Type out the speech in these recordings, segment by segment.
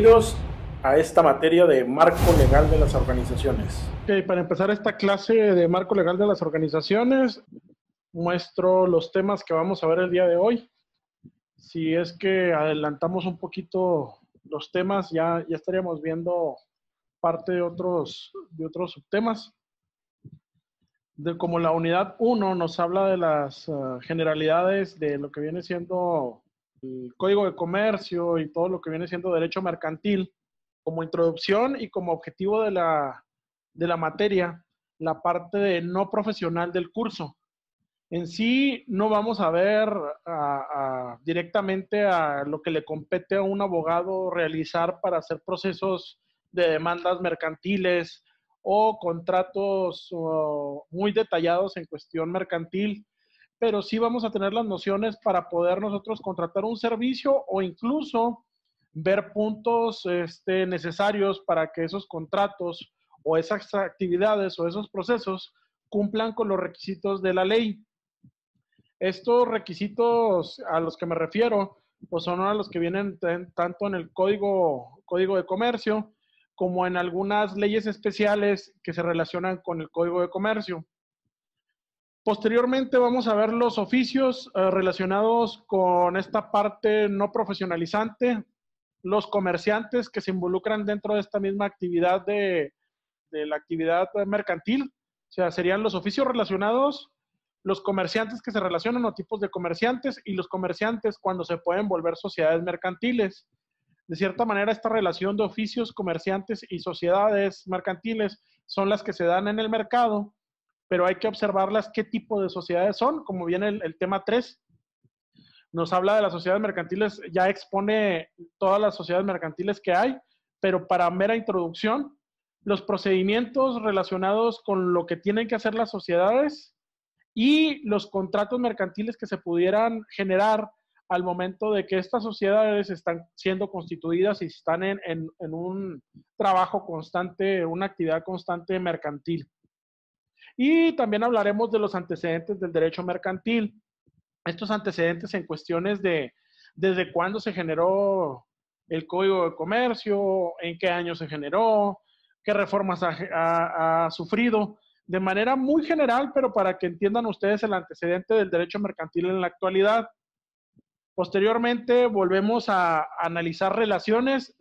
Bienvenidos a esta materia de marco legal de las organizaciones. Ok, para empezar esta clase de marco legal de las organizaciones, muestro los temas que vamos a ver el día de hoy. Si es que adelantamos un poquito los temas, ya estaríamos viendo parte de otros subtemas. Como la unidad 1 nos habla de las generalidades de lo que viene siendo el Código de Comercio y todo lo que viene siendo derecho mercantil, como introducción y como objetivo de la materia, la parte de no profesional del curso. En sí no vamos a ver directamente a lo que le compete a un abogado realizar para hacer procesos de demandas mercantiles o contratos muy detallados en cuestión mercantil, pero sí vamos a tener las nociones para poder nosotros contratar un servicio o incluso ver puntos necesarios para que esos contratos o esas actividades o esos procesos cumplan con los requisitos de la ley. Estos requisitos a los que me refiero, pues son a los que vienen tanto en el Código de Comercio como en algunas leyes especiales que se relacionan con el Código de Comercio. Posteriormente vamos a ver los oficios relacionados con esta parte no profesionalizante, los comerciantes que se involucran dentro de esta misma actividad de la actividad mercantil, o sea, serían los oficios relacionados, los comerciantes que se relacionan o tipos de comerciantes y los comerciantes cuando se pueden volver sociedades mercantiles. De cierta manera, esta relación de oficios, comerciantes y sociedades mercantiles son las que se dan en el mercado, pero hay que observarlas qué tipo de sociedades son, como viene el tema 3. Nos habla de las sociedades mercantiles, ya expone todas las sociedades mercantiles que hay, pero para mera introducción, los procedimientos relacionados con lo que tienen que hacer las sociedades y los contratos mercantiles que se pudieran generar al momento de que estas sociedades están siendo constituidas y están en un trabajo constante, una actividad constante mercantil. Y también hablaremos de los antecedentes del derecho mercantil. Estos antecedentes en cuestiones de desde cuándo se generó el Código de Comercio, en qué año se generó, qué reformas ha sufrido, de manera muy general, pero para que entiendan ustedes el antecedente del derecho mercantil en la actualidad. Posteriormente volvemos a analizar relaciones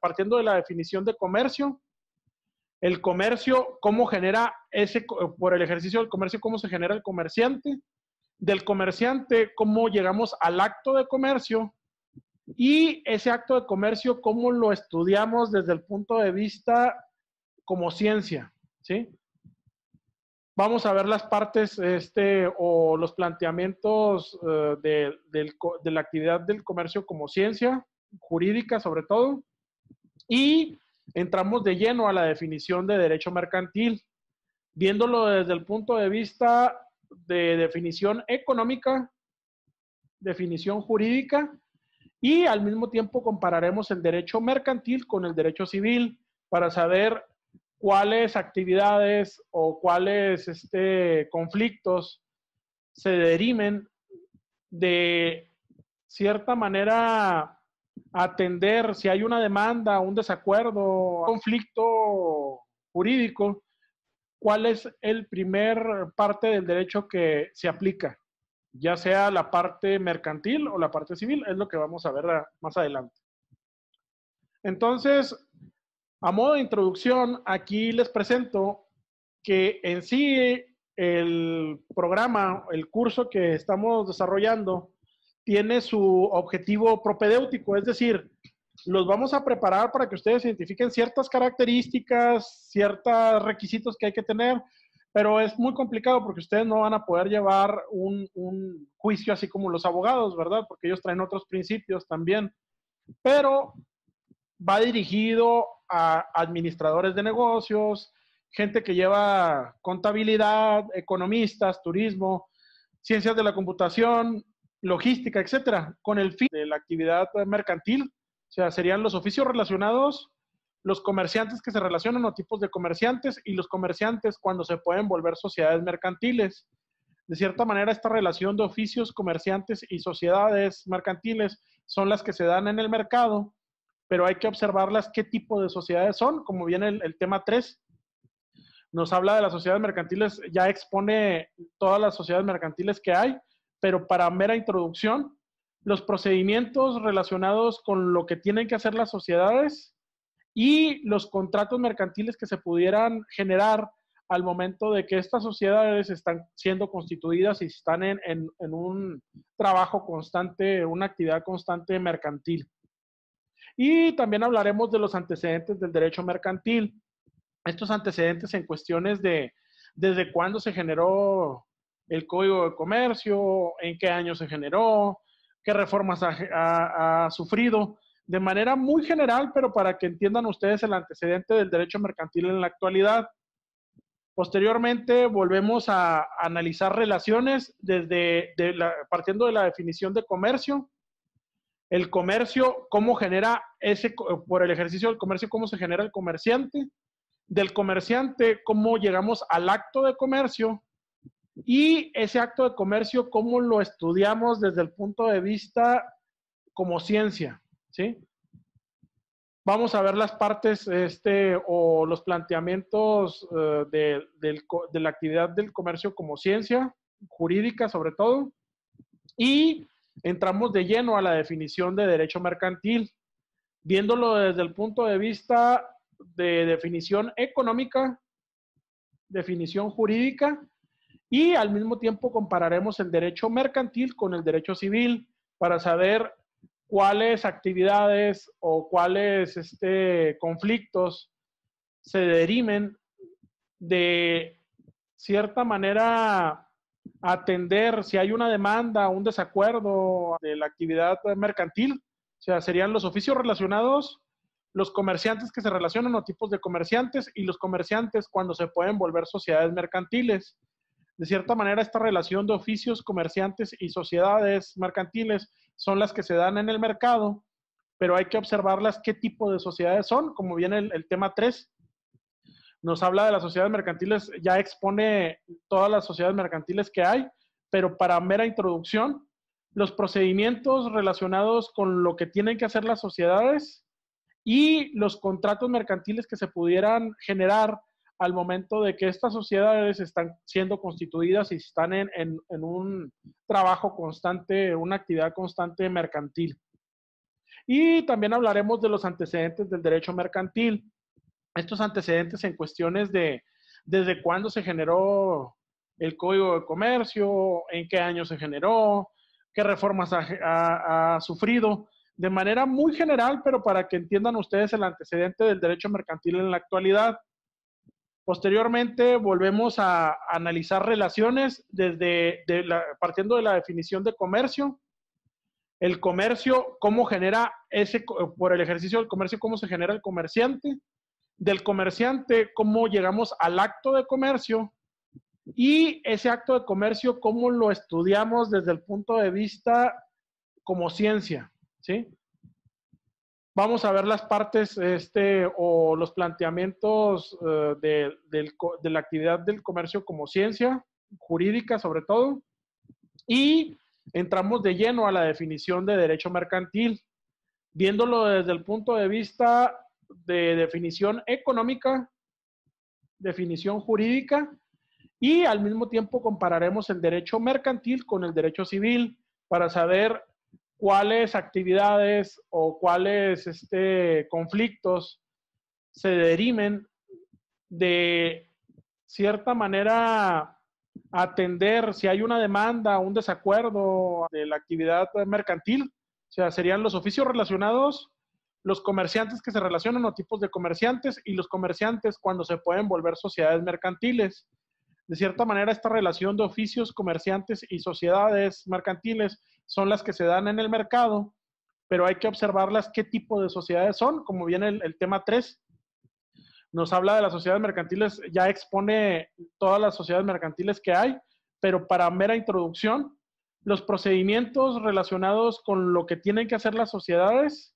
partiendo de la definición de comercio, el comercio, cómo genera por el ejercicio del comercio, cómo se genera el comerciante, del comerciante, cómo llegamos al acto de comercio y ese acto de comercio, cómo lo estudiamos desde el punto de vista como ciencia, ¿sí? Vamos a ver las partes o los planteamientos de la actividad del comercio como ciencia, jurídica sobre todo, y entramos de lleno a la definición de derecho mercantil, viéndolo desde el punto de vista de definición económica, definición jurídica, y al mismo tiempo compararemos el derecho mercantil con el derecho civil para saber cuáles actividades o cuáles conflictos se deriven de cierta manera atender si hay una demanda, un desacuerdo, un conflicto jurídico, cuál es el primer parte del derecho que se aplica, ya sea la parte mercantil o la parte civil, es lo que vamos a ver más adelante. Entonces, a modo de introducción, aquí les presento que en sí el programa, el curso que estamos desarrollando, tiene su objetivo propedéutico, es decir, los vamos a preparar para que ustedes identifiquen ciertas características, ciertos requisitos que hay que tener, pero es muy complicado porque ustedes no van a poder llevar un juicio así como los abogados, ¿verdad? Porque ellos traen otros principios también, pero va dirigido a administradores de negocios, gente que lleva contabilidad, economistas, turismo, ciencias de la computación, logística, etcétera, con el fin de la actividad mercantil. O sea, serían los oficios relacionados, los comerciantes que se relacionan o tipos de comerciantes y los comerciantes cuando se pueden volver sociedades mercantiles. De cierta manera, esta relación de oficios, comerciantes y sociedades mercantiles son las que se dan en el mercado, pero hay que observarlas qué tipo de sociedades son, como viene el tema 3. Nos habla de las sociedades mercantiles, ya expone todas las sociedades mercantiles que hay, pero para mera introducción, los procedimientos relacionados con lo que tienen que hacer las sociedades y los contratos mercantiles que se pudieran generar al momento de que estas sociedades están siendo constituidas y están en un trabajo constante, una actividad constante mercantil. Y también hablaremos de los antecedentes del derecho mercantil. Estos antecedentes en cuestiones de desde cuándo se generó el Código de Comercio, en qué año se generó, qué reformas ha sufrido, de manera muy general, pero para que entiendan ustedes el antecedente del derecho mercantil en la actualidad. Posteriormente, volvemos a analizar relaciones partiendo de la definición de comercio. El comercio, cómo genera por el ejercicio del comercio, cómo se genera el comerciante. Del comerciante, cómo llegamos al acto de comercio. Y ese acto de comercio, cómo lo estudiamos desde el punto de vista como ciencia, ¿sí? Vamos a ver las partes o los planteamientos de la actividad del comercio como ciencia, jurídica sobre todo, y entramos de lleno a la definición de derecho mercantil, viéndolo desde el punto de vista de definición económica, definición jurídica, y al mismo tiempo compararemos el derecho mercantil con el derecho civil para saber cuáles actividades o cuáles conflictos se deriven de cierta manera atender si hay una demanda, un desacuerdo de la actividad mercantil. O sea, serían los oficios relacionados, los comerciantes que se relacionan o tipos de comerciantes y los comerciantes cuando se pueden volver sociedades mercantiles. De cierta manera, esta relación de oficios, comerciantes y sociedades mercantiles son las que se dan en el mercado, pero hay que observarlas qué tipo de sociedades son, como viene el tema 3. Nos habla de las sociedades mercantiles, ya expone todas las sociedades mercantiles que hay, pero para mera introducción, los procedimientos relacionados con lo que tienen que hacer las sociedades y los contratos mercantiles que se pudieran generar al momento de que estas sociedades están siendo constituidas y están en un trabajo constante, una actividad constante mercantil. Y también hablaremos de los antecedentes del derecho mercantil. Estos antecedentes en cuestiones de desde cuándo se generó el Código de Comercio, en qué año se generó, qué reformas ha sufrido, de manera muy general, pero para que entiendan ustedes el antecedente del derecho mercantil en la actualidad. Posteriormente, volvemos a analizar relaciones partiendo de la definición de comercio. El comercio, cómo genera por el ejercicio del comercio, cómo se genera el comerciante. Del comerciante, cómo llegamos al acto de comercio. Y ese acto de comercio, cómo lo estudiamos desde el punto de vista como ciencia, ¿sí? Vamos a ver las partes o los planteamientos de la actividad del comercio como ciencia, jurídica sobre todo, y entramos de lleno a la definición de derecho mercantil, viéndolo desde el punto de vista de definición económica, definición jurídica, y al mismo tiempo compararemos el derecho mercantil con el derecho civil para saber cuáles actividades o cuáles conflictos se deriven de cierta manera atender si hay una demanda, un desacuerdo de la actividad mercantil. O sea, serían los oficios relacionados, los comerciantes que se relacionan o tipos de comerciantes y los comerciantes cuando se pueden volver sociedades mercantiles. De cierta manera, esta relación de oficios, comerciantes y sociedades mercantiles son las que se dan en el mercado, pero hay que observarlas qué tipo de sociedades son, como viene el tema 3. Nos habla de las sociedades mercantiles, ya expone todas las sociedades mercantiles que hay, pero para mera introducción, los procedimientos relacionados con lo que tienen que hacer las sociedades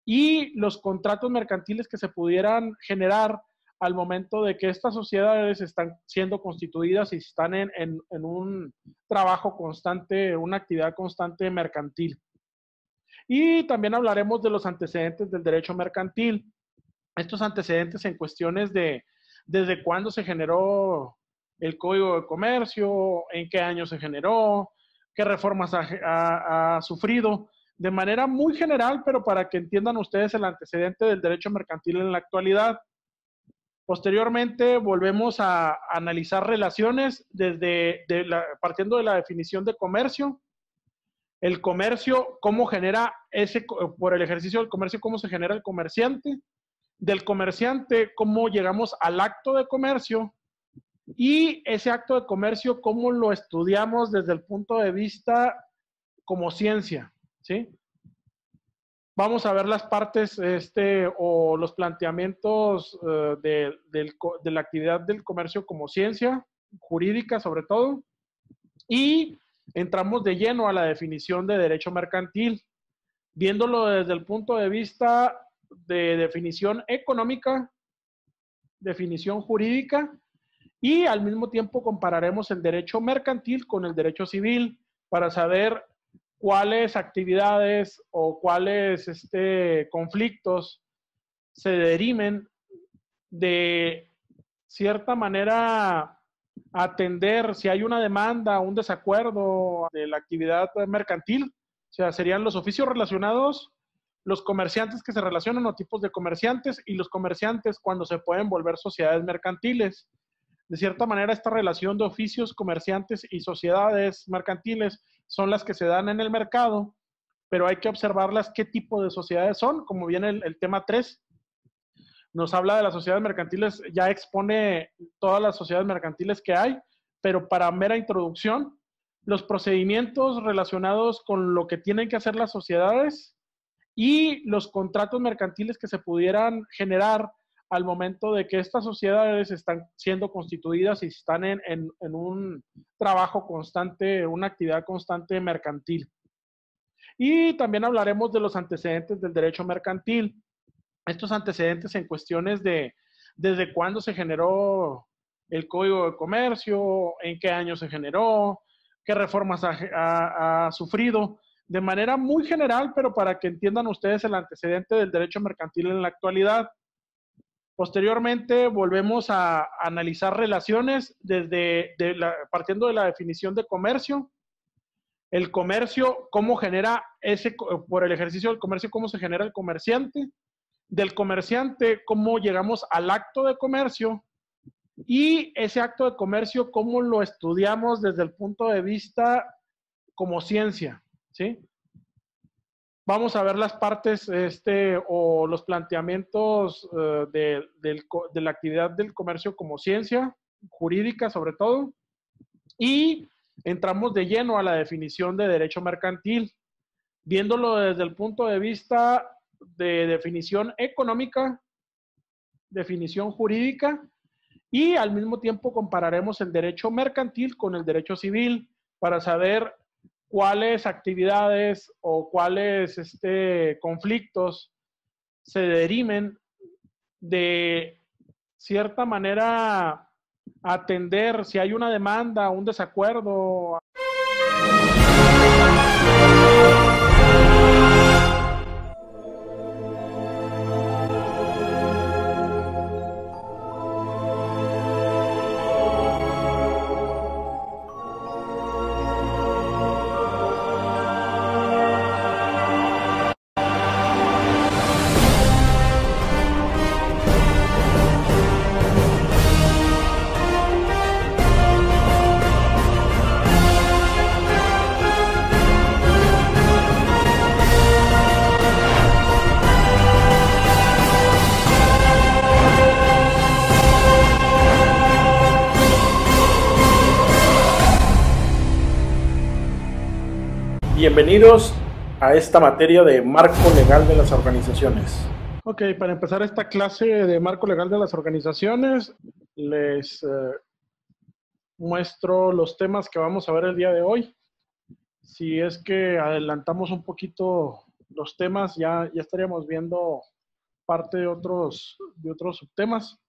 y los contratos mercantiles que se pudieran generar al momento de que estas sociedades están siendo constituidas y están en un trabajo constante, una actividad constante mercantil. Y también hablaremos de los antecedentes del derecho mercantil. Estos antecedentes en cuestiones de desde cuándo se generó el Código de Comercio, en qué año se generó, qué reformas ha sufrido, de manera muy general, pero para que entiendan ustedes el antecedente del derecho mercantil en la actualidad. Posteriormente volvemos a analizar relaciones partiendo de la definición de comercio, el comercio, cómo genera por el ejercicio del comercio, cómo se genera el comerciante, del comerciante, cómo llegamos al acto de comercio y ese acto de comercio, cómo lo estudiamos desde el punto de vista como ciencia, ¿sí? Vamos a ver las partes o los planteamientos de la actividad del comercio como ciencia, jurídica sobre todo, y entramos de lleno a la definición de derecho mercantil, viéndolo desde el punto de vista de definición económica, definición jurídica, y al mismo tiempo compararemos el derecho mercantil con el derecho civil para saber cuáles actividades o cuáles conflictos se deriven de cierta manera atender si hay una demanda, un desacuerdo de la actividad mercantil. O sea, serían los oficios relacionados, los comerciantes que se relacionan o tipos de comerciantes y los comerciantes cuando se pueden volver sociedades mercantiles. De cierta manera, esta relación de oficios, comerciantes y sociedades mercantiles son las que se dan en el mercado, pero hay que observarlas qué tipo de sociedades son, como viene el tema 3. Nos habla de las sociedades mercantiles, ya expone todas las sociedades mercantiles que hay, pero para mera introducción, los procedimientos relacionados con lo que tienen que hacer las sociedades y los contratos mercantiles que se pudieran generar al momento de que estas sociedades están siendo constituidas y están en un trabajo constante, una actividad constante mercantil. Y también hablaremos de los antecedentes del derecho mercantil. Estos antecedentes en cuestiones de desde cuándo se generó el Código de Comercio, en qué año se generó, qué reformas ha sufrido, de manera muy general, pero para que entiendan ustedes el antecedente del derecho mercantil en la actualidad. Posteriormente volvemos a analizar relaciones partiendo de la definición de comercio, el comercio, cómo genera por el ejercicio del comercio, cómo se genera el comerciante, del comerciante, cómo llegamos al acto de comercio y ese acto de comercio, cómo lo estudiamos desde el punto de vista como ciencia, ¿sí? Vamos a ver las partes o los planteamientos de la actividad del comercio como ciencia, jurídica sobre todo, y entramos de lleno a la definición de derecho mercantil, viéndolo desde el punto de vista de definición económica, definición jurídica, y al mismo tiempo compararemos el derecho mercantil con el derecho civil para saber cuáles actividades o cuáles conflictos se deriven de cierta manera atender si hay una demanda, un desacuerdo. Bienvenidos a esta materia de marco legal de las organizaciones. Ok, para empezar esta clase de marco legal de las organizaciones, les muestro los temas que vamos a ver el día de hoy. Si es que adelantamos un poquito los temas, ya estaríamos viendo parte de otros subtemas.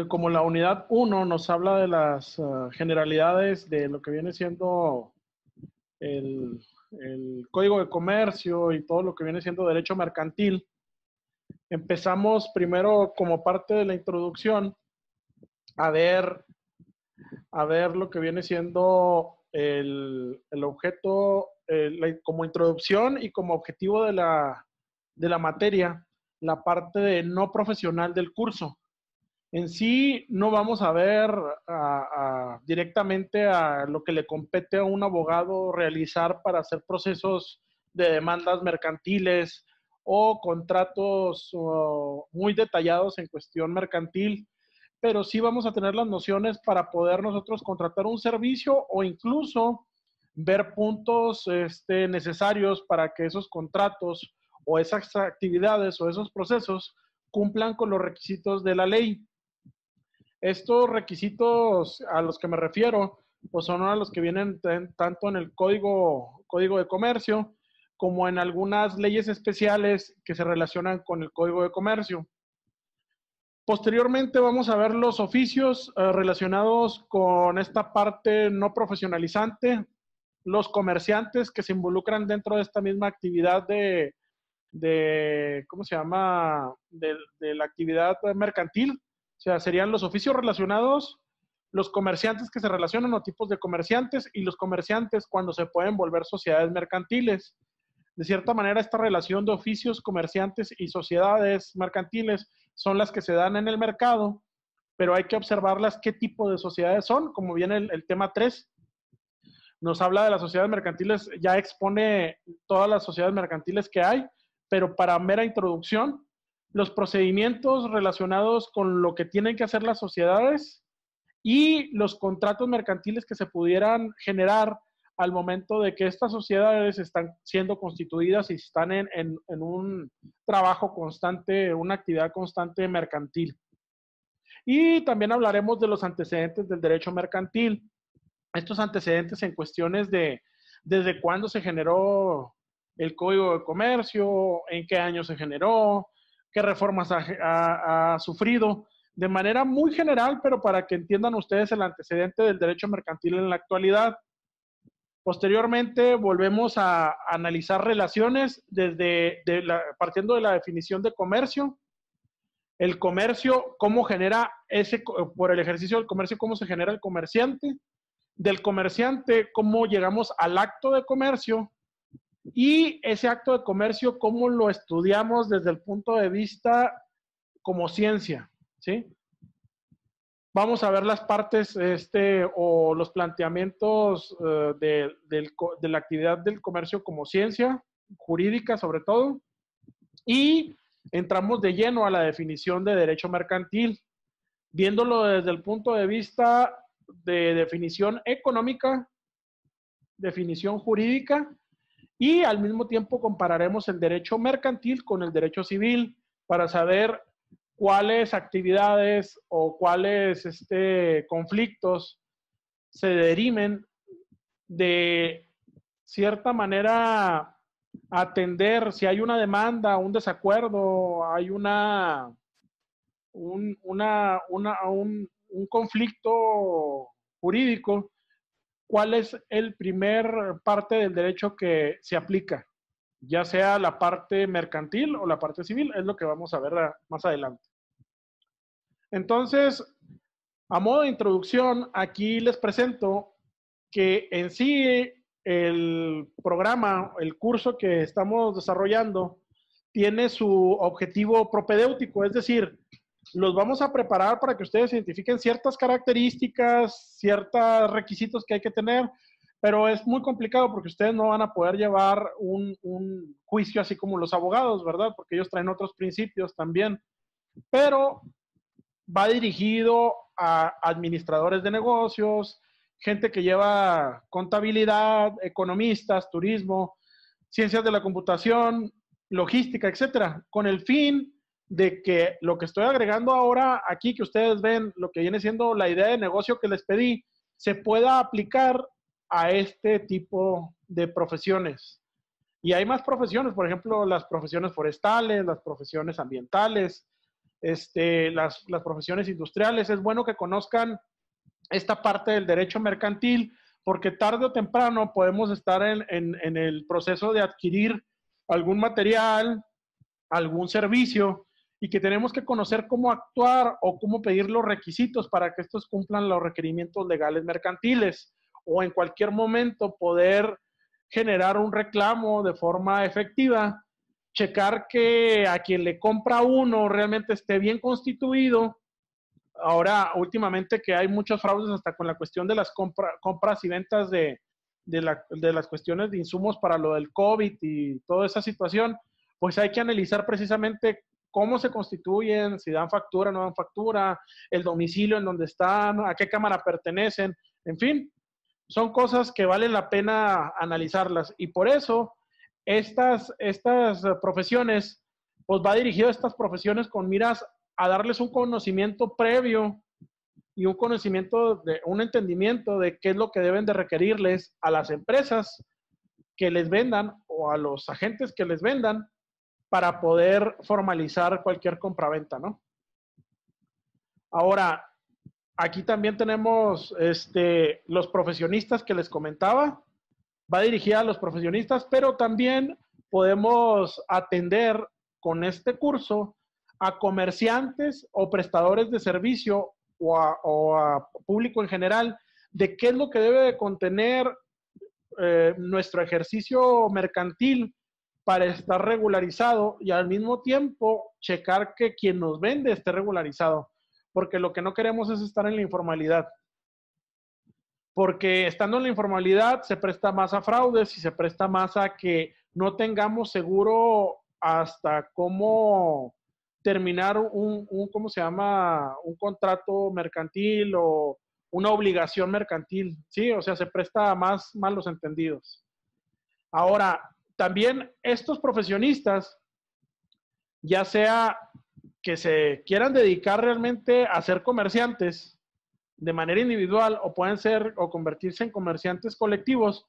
Como la unidad 1 nos habla de las generalidades de lo que viene siendo el Código de Comercio y todo lo que viene siendo derecho mercantil, empezamos primero como parte de la introducción a ver, lo que viene siendo el objeto, como introducción y como objetivo de la materia, la parte de no profesional del curso. En sí no vamos a ver directamente a lo que le compete a un abogado realizar para hacer procesos de demandas mercantiles o contratos muy detallados en cuestión mercantil, pero sí vamos a tener las nociones para poder nosotros contratar un servicio o incluso ver puntos necesarios para que esos contratos o esas actividades o esos procesos cumplan con los requisitos de la ley. Estos requisitos a los que me refiero, pues son a los que vienen tanto en el código de Comercio como en algunas leyes especiales que se relacionan con el Código de Comercio. Posteriormente vamos a ver los oficios relacionados con esta parte no profesionalizante, los comerciantes que se involucran dentro de esta misma actividad ¿cómo se llama? De la actividad mercantil. O sea, serían los oficios relacionados, los comerciantes que se relacionan o tipos de comerciantes y los comerciantes cuando se pueden volver sociedades mercantiles. De cierta manera, esta relación de oficios, comerciantes y sociedades mercantiles son las que se dan en el mercado, pero hay que observarlas qué tipo de sociedades son, como viene el tema 3. Nos habla de las sociedades mercantiles, ya expone todas las sociedades mercantiles que hay, pero para mera introducción, los procedimientos relacionados con lo que tienen que hacer las sociedades y los contratos mercantiles que se pudieran generar al momento de que estas sociedades están siendo constituidas y están en un trabajo constante, una actividad constante mercantil. Y también hablaremos de los antecedentes del derecho mercantil. Estos antecedentes en cuestiones de desde cuándo se generó el Código de Comercio, en qué año se generó, qué reformas ha sufrido, de manera muy general, pero para que entiendan ustedes el antecedente del derecho mercantil en la actualidad. Posteriormente volvemos a analizar relaciones partiendo de la definición de comercio. El comercio, cómo genera por el ejercicio del comercio, cómo se genera el comerciante. Del comerciante, cómo llegamos al acto de comercio. Y ese acto de comercio, cómo lo estudiamos desde el punto de vista como ciencia, ¿sí? Vamos a ver las partes o los planteamientos de la actividad del comercio como ciencia, jurídica sobre todo, y entramos de lleno a la definición de derecho mercantil, viéndolo desde el punto de vista de definición económica, definición jurídica, y al mismo tiempo compararemos el derecho mercantil con el derecho civil para saber cuáles actividades o cuáles conflictos se deriven de cierta manera atender si hay una demanda, un desacuerdo, hay un conflicto jurídico, cuál es el primer parte del derecho que se aplica, ya sea la parte mercantil o la parte civil, es lo que vamos a ver más adelante. Entonces, a modo de introducción, aquí les presento que en sí el programa, el curso que estamos desarrollando, tiene su objetivo propedéutico, es decir, los vamos a preparar para que ustedes identifiquen ciertas características, ciertos requisitos que hay que tener, pero es muy complicado porque ustedes no van a poder llevar un juicio así como los abogados, ¿verdad? Porque ellos traen otros principios también, pero va dirigido a administradores de negocios, gente que lleva contabilidad, economistas, turismo, ciencias de la computación, logística, etcétera, con el fin de que lo que estoy agregando ahora aquí, que ustedes ven, lo que viene siendo la idea de negocio que les pedí, se pueda aplicar a este tipo de profesiones. Y hay más profesiones, por ejemplo, las profesiones forestales, las profesiones ambientales, las profesiones industriales. Es bueno que conozcan esta parte del derecho mercantil porque tarde o temprano podemos estar en el proceso de adquirir algún material, algún servicio, y que tenemos que conocer cómo actuar o cómo pedir los requisitos para que estos cumplan los requerimientos legales mercantiles, o en cualquier momento poder generar un reclamo de forma efectiva, checar que a quien le compra uno realmente esté bien constituido. Ahora, últimamente que hay muchos fraudes hasta con la cuestión de las compras y ventas de las cuestiones de insumos para lo del COVID y toda esa situación, pues hay que analizar precisamente cómo se constituyen, si dan factura, no dan factura, el domicilio en donde están, a qué cámara pertenecen, en fin, son cosas que valen la pena analizarlas. Y por eso estas profesiones, pues va dirigido a estas profesiones con miras a darles un conocimiento previo y un conocimiento, un entendimiento de qué es lo que deben de requerirles a las empresas que les vendan o a los agentes que les vendan para poder formalizar cualquier compraventa, ¿no? Ahora, aquí también tenemos los profesionistas que les comentaba. Va dirigida a los profesionistas, pero también podemos atender con este curso a comerciantes o prestadores de servicio o a público en general de qué es lo que debe de contener nuestro ejercicio mercantil para estar regularizado y al mismo tiempo checar que quien nos vende esté regularizado, porque lo que no queremos es estar en la informalidad, porque estando en la informalidad se presta más a fraudes y se presta más a que no tengamos seguro hasta cómo terminar ¿cómo se llama? Un contrato mercantil o una obligación mercantil, ¿sí? O sea, se presta a más malos entendidos. Ahora, también estos profesionistas, ya sea que se quieran dedicar realmente a ser comerciantes de manera individual o pueden ser o convertirse en comerciantes colectivos,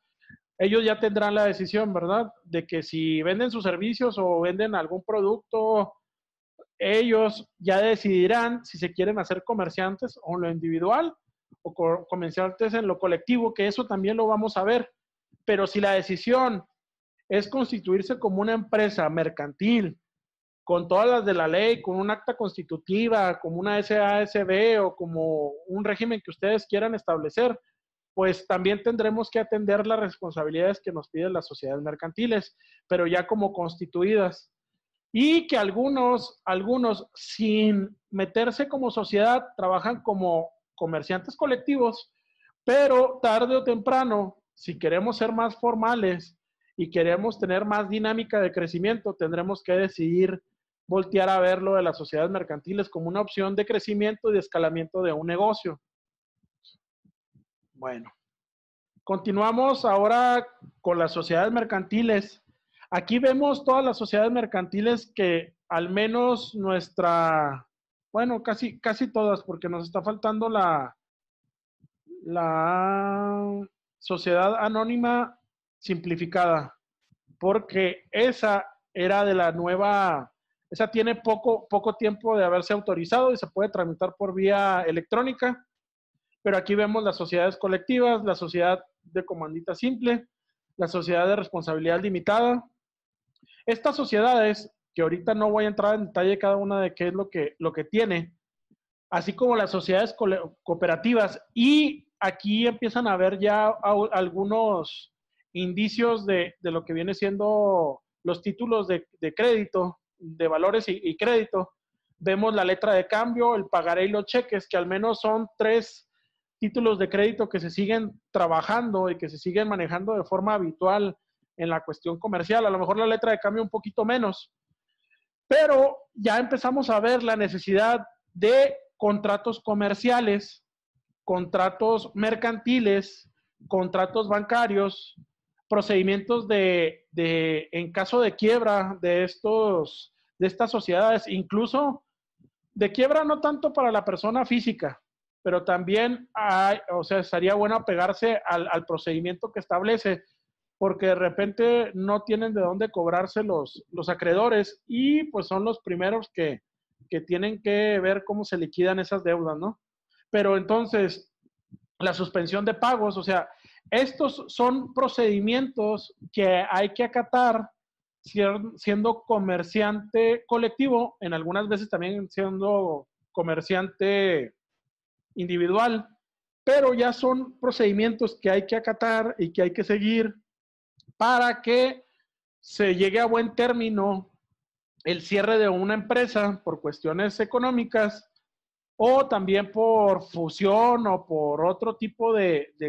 ellos ya tendrán la decisión, ¿verdad? De que si venden sus servicios o venden algún producto, ellos ya decidirán si se quieren hacer comerciantes o en lo individual o comerciantes en lo colectivo, que eso también lo vamos a ver. Pero si la decisión es constituirse como una empresa mercantil, con todas las de la ley, con un acta constitutiva, como una SASB o como un régimen que ustedes quieran establecer, pues también tendremos que atender las responsabilidades que nos piden las sociedades mercantiles, pero ya como constituidas. Y que algunos sin meterse como sociedad, trabajan como comerciantes colectivos, pero tarde o temprano, si queremos ser más formales y queremos tener más dinámica de crecimiento, tendremos que decidir voltear a ver lo de las sociedades mercantiles como una opción de crecimiento y de escalamiento de un negocio. Bueno, continuamos ahora con las sociedades mercantiles. Aquí vemos todas las sociedades mercantiles que al menos bueno, casi todas, porque nos está faltando la sociedad anónima simplificada, porque esa era de la nueva, esa tiene poco tiempo de haberse autorizado y se puede tramitar por vía electrónica, pero aquí vemos las sociedades colectivas, la sociedad de comandita simple, la sociedad de responsabilidad limitada. Estas sociedades, que ahorita no voy a entrar en detalle cada una de qué es lo que tiene, así como las sociedades cooperativas, y aquí empiezan a haber ya algunos indicios de lo que viene siendo los títulos de crédito, de valores y crédito. Vemos la letra de cambio, el pagaré y los cheques, que al menos son 3 títulos de crédito que se siguen trabajando y que se siguen manejando de forma habitual en la cuestión comercial. A lo mejor la letra de cambio un poquito menos, pero ya empezamos a ver la necesidad de contratos comerciales, contratos mercantiles, contratos bancarios, procedimientos en caso de quiebra de estas sociedades, incluso de quiebra no tanto para la persona física, pero también estaría bueno apegarse al procedimiento que establece, porque de repente no tienen de dónde cobrarse los acreedores y pues son los primeros que tienen que ver cómo se liquidan esas deudas, ¿no? Pero entonces, la suspensión de pagos, o sea, estos son procedimientos que hay que acatar siendo comerciante colectivo, en algunas veces también siendo comerciante individual, pero ya son procedimientos que hay que acatar y que hay que seguir para que se llegue a buen término el cierre de una empresa por cuestiones económicas o también por fusión o por otro tipo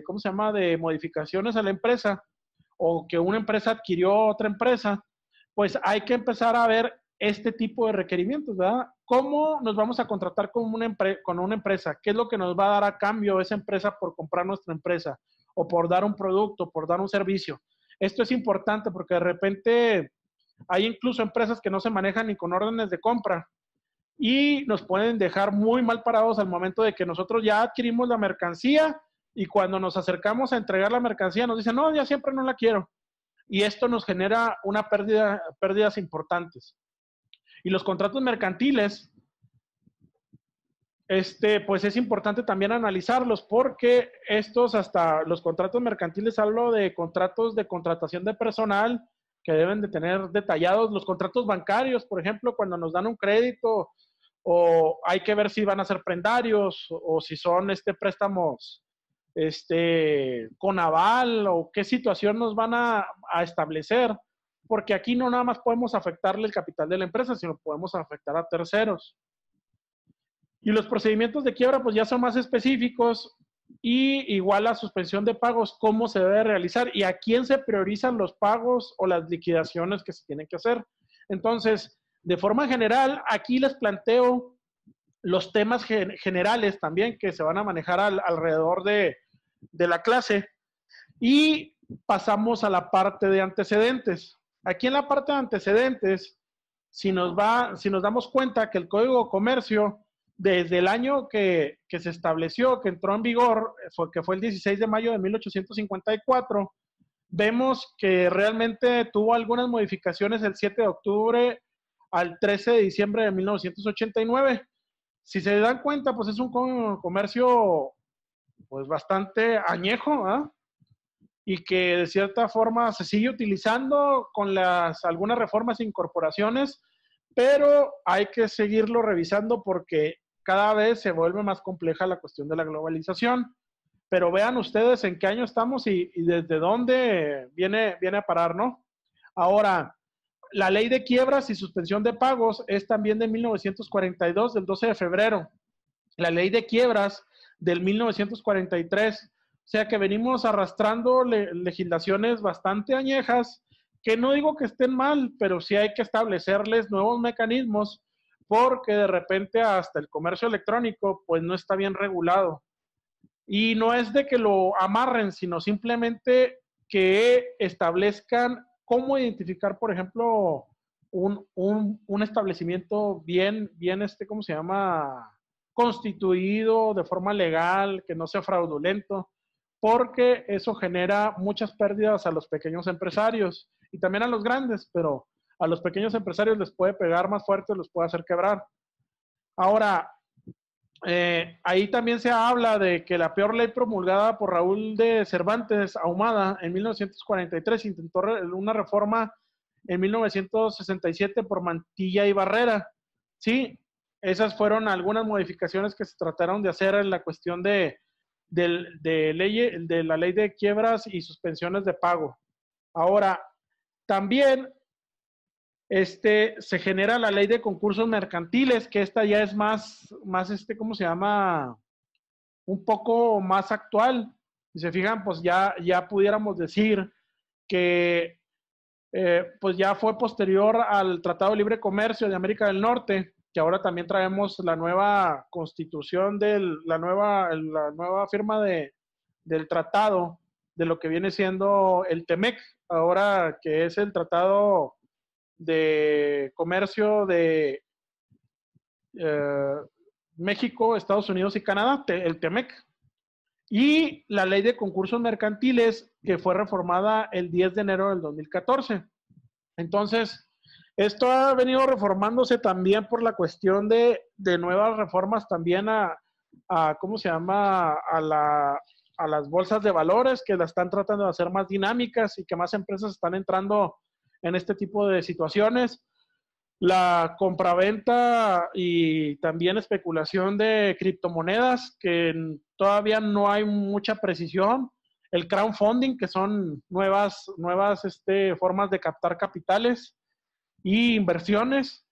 ¿cómo se llama?, de modificaciones a la empresa, o que una empresa adquirió otra empresa. Pues hay que empezar a ver este tipo de requerimientos, ¿verdad? ¿Cómo nos vamos a contratar con una empresa? ¿Qué es lo que nos va a dar a cambio esa empresa por comprar nuestra empresa? O por dar un producto, por dar un servicio. Esto es importante porque de repente hay incluso empresas que no se manejan ni con órdenes de compra y nos pueden dejar muy mal parados al momento de que nosotros ya adquirimos la mercancía y cuando nos acercamos a entregar la mercancía nos dicen, no, ya siempre no la quiero. Y esto nos genera una pérdidas importantes. Y los contratos mercantiles, pues es importante también analizarlos porque hasta los contratos mercantiles, hablo de contratos de contratación de personal que deben de tener detallados, los contratos bancarios, por ejemplo, cuando nos dan un crédito, o hay que ver si van a ser prendarios o si son préstamos con aval, o qué situación nos van a establecer, porque aquí no nada más podemos afectarle el capital de la empresa, sino podemos afectar a terceros. Y los procedimientos de quiebra pues ya son más específicos, y igual la suspensión de pagos, cómo se debe realizar y a quién se priorizan los pagos o las liquidaciones que se tienen que hacer. Entonces, de forma general, aquí les planteo los temas generales también que se van a manejar alrededor de la clase, y pasamos a la parte de antecedentes. Aquí en la parte de antecedentes, si nos damos cuenta que el Código de Comercio, desde el año que se estableció, que entró en vigor, que fue el 16 de mayo de 1854, vemos que realmente tuvo algunas modificaciones el 7 de octubre al 13 de diciembre de 1989. Si se dan cuenta, pues es un comercio pues bastante añejo, ¿eh? Y que de cierta forma se sigue utilizando con algunas reformas e incorporaciones, pero hay que seguirlo revisando porque cada vez se vuelve más compleja la cuestión de la globalización. Pero vean ustedes en qué año estamos y desde dónde viene a parar, ¿no? Ahora, la ley de quiebras y suspensión de pagos es también de 1942, del 12 de febrero. La ley de quiebras del 1943. O sea que venimos arrastrando legislaciones bastante añejas, que no digo que estén mal, pero sí hay que establecerles nuevos mecanismos, porque de repente hasta el comercio electrónico pues no está bien regulado. Y no es de que lo amarren, sino simplemente que establezcan cómo identificar, por ejemplo, un establecimiento bien, ¿cómo se llama?, constituido de forma legal, que no sea fraudulento, porque eso genera muchas pérdidas a los pequeños empresarios y también a los grandes, pero a los pequeños empresarios les puede pegar más fuerte, los puede hacer quebrar. Ahora, ahí también se habla de que la peor ley promulgada por Raúl de Cervantes Ahumada en 1943 intentó una reforma en 1967 por Mantilla y Barrera. Sí, esas fueron algunas modificaciones que se trataron de hacer en la cuestión de la ley de quiebras y suspensiones de pago. Ahora, también se genera la ley de concursos mercantiles, que esta ya es más ¿cómo se llama?, un poco más actual. Si se fijan, pues ya pudiéramos decir que pues ya fue posterior al Tratado de Libre Comercio de América del Norte, que ahora también traemos la nueva constitución la nueva firma del tratado, de lo que viene siendo el TEMEC, ahora que es el Tratado de Comercio de México, Estados Unidos y Canadá, el TEMEC, y la ley de concursos mercantiles, que fue reformada el 10 de enero del 2014. Entonces, esto ha venido reformándose también por la cuestión de nuevas reformas también ¿cómo se llama?, a a las bolsas de valores, que las están tratando de hacer más dinámicas y que más empresas están entrando en este tipo de situaciones. La compraventa y también especulación de criptomonedas, que todavía no hay mucha precisión. El crowdfunding, que son nuevas formas de captar capitales y inversiones,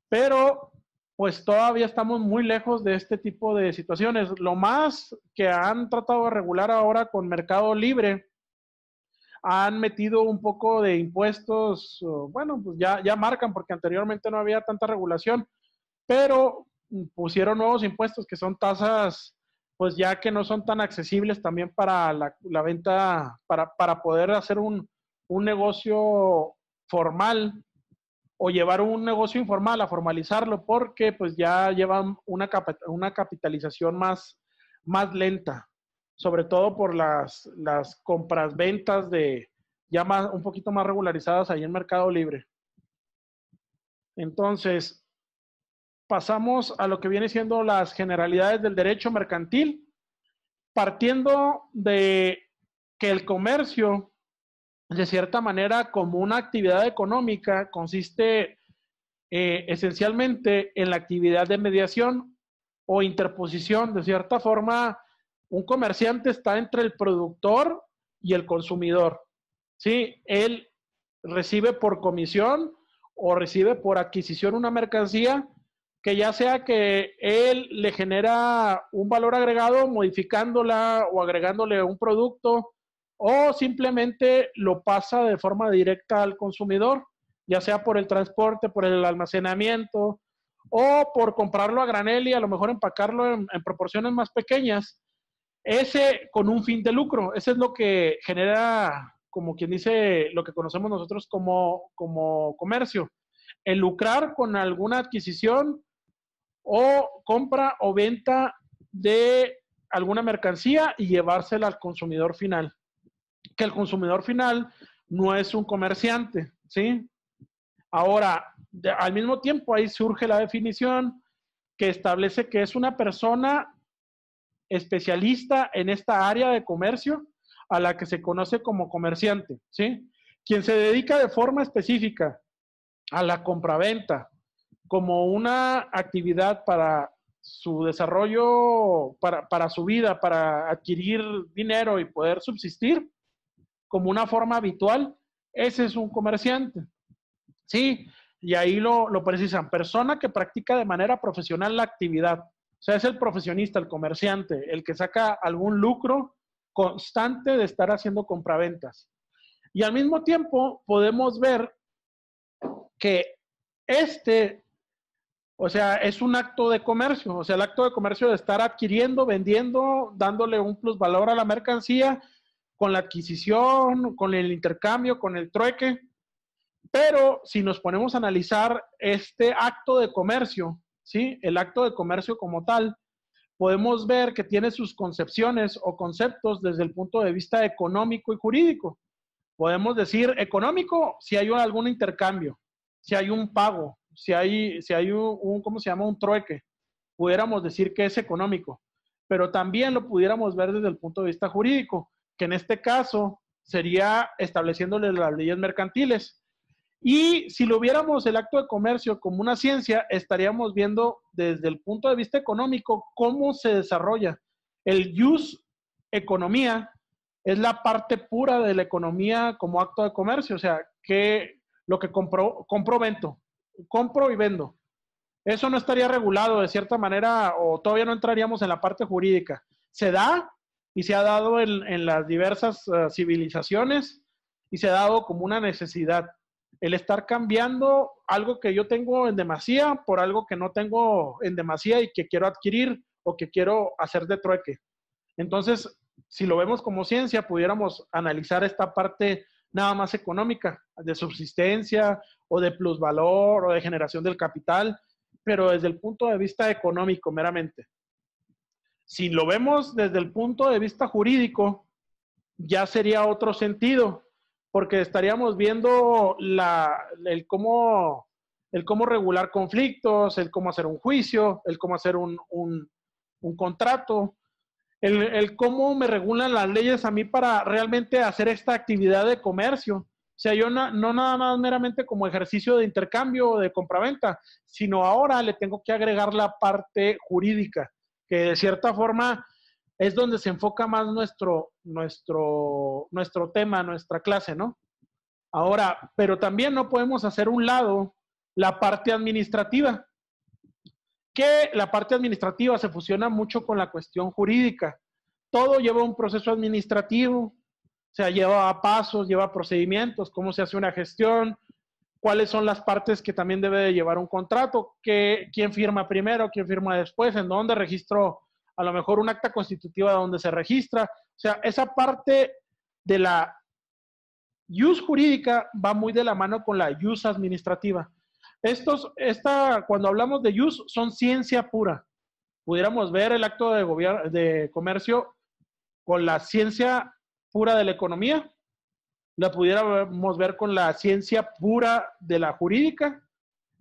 pero pues todavía estamos muy lejos de este tipo de situaciones. Lo más que han tratado de regular ahora con Mercado Libre, han metido un poco de impuestos, bueno, pues ya marcan, porque anteriormente no había tanta regulación, pero pusieron nuevos impuestos que son tasas, pues ya que no son tan accesibles también para la venta, para poder hacer un negocio formal o llevar un negocio informal a formalizarlo, porque pues ya llevan una capitalización más lenta, sobre todo por las compras, ventas de ya un poquito más regularizadas ahí en Mercado Libre. Entonces, pasamos a lo que viene siendo las generalidades del derecho mercantil, partiendo de que el comercio, de cierta manera, como una actividad económica, consiste esencialmente en la actividad de mediación o interposición. De cierta forma, un comerciante está entre el productor y el consumidor. ¿Sí? Él recibe por comisión o recibe por adquisición una mercancía que ya sea que él le genera un valor agregado modificándola o agregándole un producto, o simplemente lo pasa de forma directa al consumidor, ya sea por el transporte, por el almacenamiento o por comprarlo a granel y a lo mejor empacarlo en proporciones más pequeñas, ese con un fin de lucro. Ese es lo que genera, como quien dice, lo que conocemos nosotros como comercio, el lucrar con alguna adquisición o compra o venta de alguna mercancía y llevársela al consumidor final. Que el consumidor final no es un comerciante, ¿sí? Ahora, al mismo tiempo ahí surge la definición que establece que es una persona especialista en esta área de comercio a la que se conoce como comerciante, ¿sí? Quien se dedica de forma específica a la compraventa como una actividad para su desarrollo, para su vida, para adquirir dinero y poder subsistir como una forma habitual, ese es un comerciante. Sí, y ahí lo precisan. Persona que practica de manera profesional la actividad. O sea, es el profesionista, el comerciante, el que saca algún lucro constante de estar haciendo compraventas. Y al mismo tiempo podemos ver que o sea, es un acto de comercio. O sea, el acto de comercio de estar adquiriendo, vendiendo, dándole un plusvalor a la mercancía, con la adquisición, con el intercambio, con el trueque. Pero si nos ponemos a analizar este acto de comercio, ¿sí? El acto de comercio como tal, podemos ver que tiene sus concepciones o conceptos desde el punto de vista económico y jurídico. Podemos decir económico si hay algún intercambio, si hay un pago, si hay ¿cómo se llama? Un trueque. Pudiéramos decir que es económico, pero también lo pudiéramos ver desde el punto de vista jurídico, que en este caso sería estableciéndole las leyes mercantiles. Y si lo viéramos el acto de comercio como una ciencia, estaríamos viendo desde el punto de vista económico cómo se desarrolla. El jus economía es la parte pura de la economía como acto de comercio, o sea, que lo que compro y vendo. Eso no estaría regulado de cierta manera o todavía no entraríamos en la parte jurídica. Se da y se ha dado en las diversas civilizaciones y se ha dado como una necesidad. El estar cambiando algo que yo tengo en demasía por algo que no tengo en demasía y que quiero adquirir o que quiero hacer de trueque. Entonces, si lo vemos como ciencia, pudiéramos analizar esta parte nada más económica, de subsistencia o de plusvalor o de generación del capital, pero desde el punto de vista económico meramente. Si lo vemos desde el punto de vista jurídico, ya sería otro sentido, porque estaríamos viendo el cómo regular conflictos, el cómo hacer un juicio, el cómo hacer un contrato, el cómo me regulan las leyes a mí para realmente hacer esta actividad de comercio. O sea, yo no nada más meramente como ejercicio de intercambio o de compraventa, sino ahora le tengo que agregar la parte jurídica, que de cierta forma es donde se enfoca más nuestro tema, nuestra clase, ¿no? Ahora, pero también no podemos hacer un lado la parte administrativa, que la parte administrativa se fusiona mucho con la cuestión jurídica. Todo lleva un proceso administrativo, o sea, lleva pasos, lleva procedimientos, cómo se hace una gestión, cuáles son las partes que también debe de llevar un contrato, quién firma primero, quién firma después, en dónde registro, a lo mejor un acta constitutiva donde se registra. O sea, esa parte de la use jurídica va muy de la mano con la use administrativa. Cuando hablamos de use, son ciencia pura. Pudiéramos ver el acto de comercio con la ciencia pura de la economía, la pudiéramos ver con la ciencia pura de la jurídica,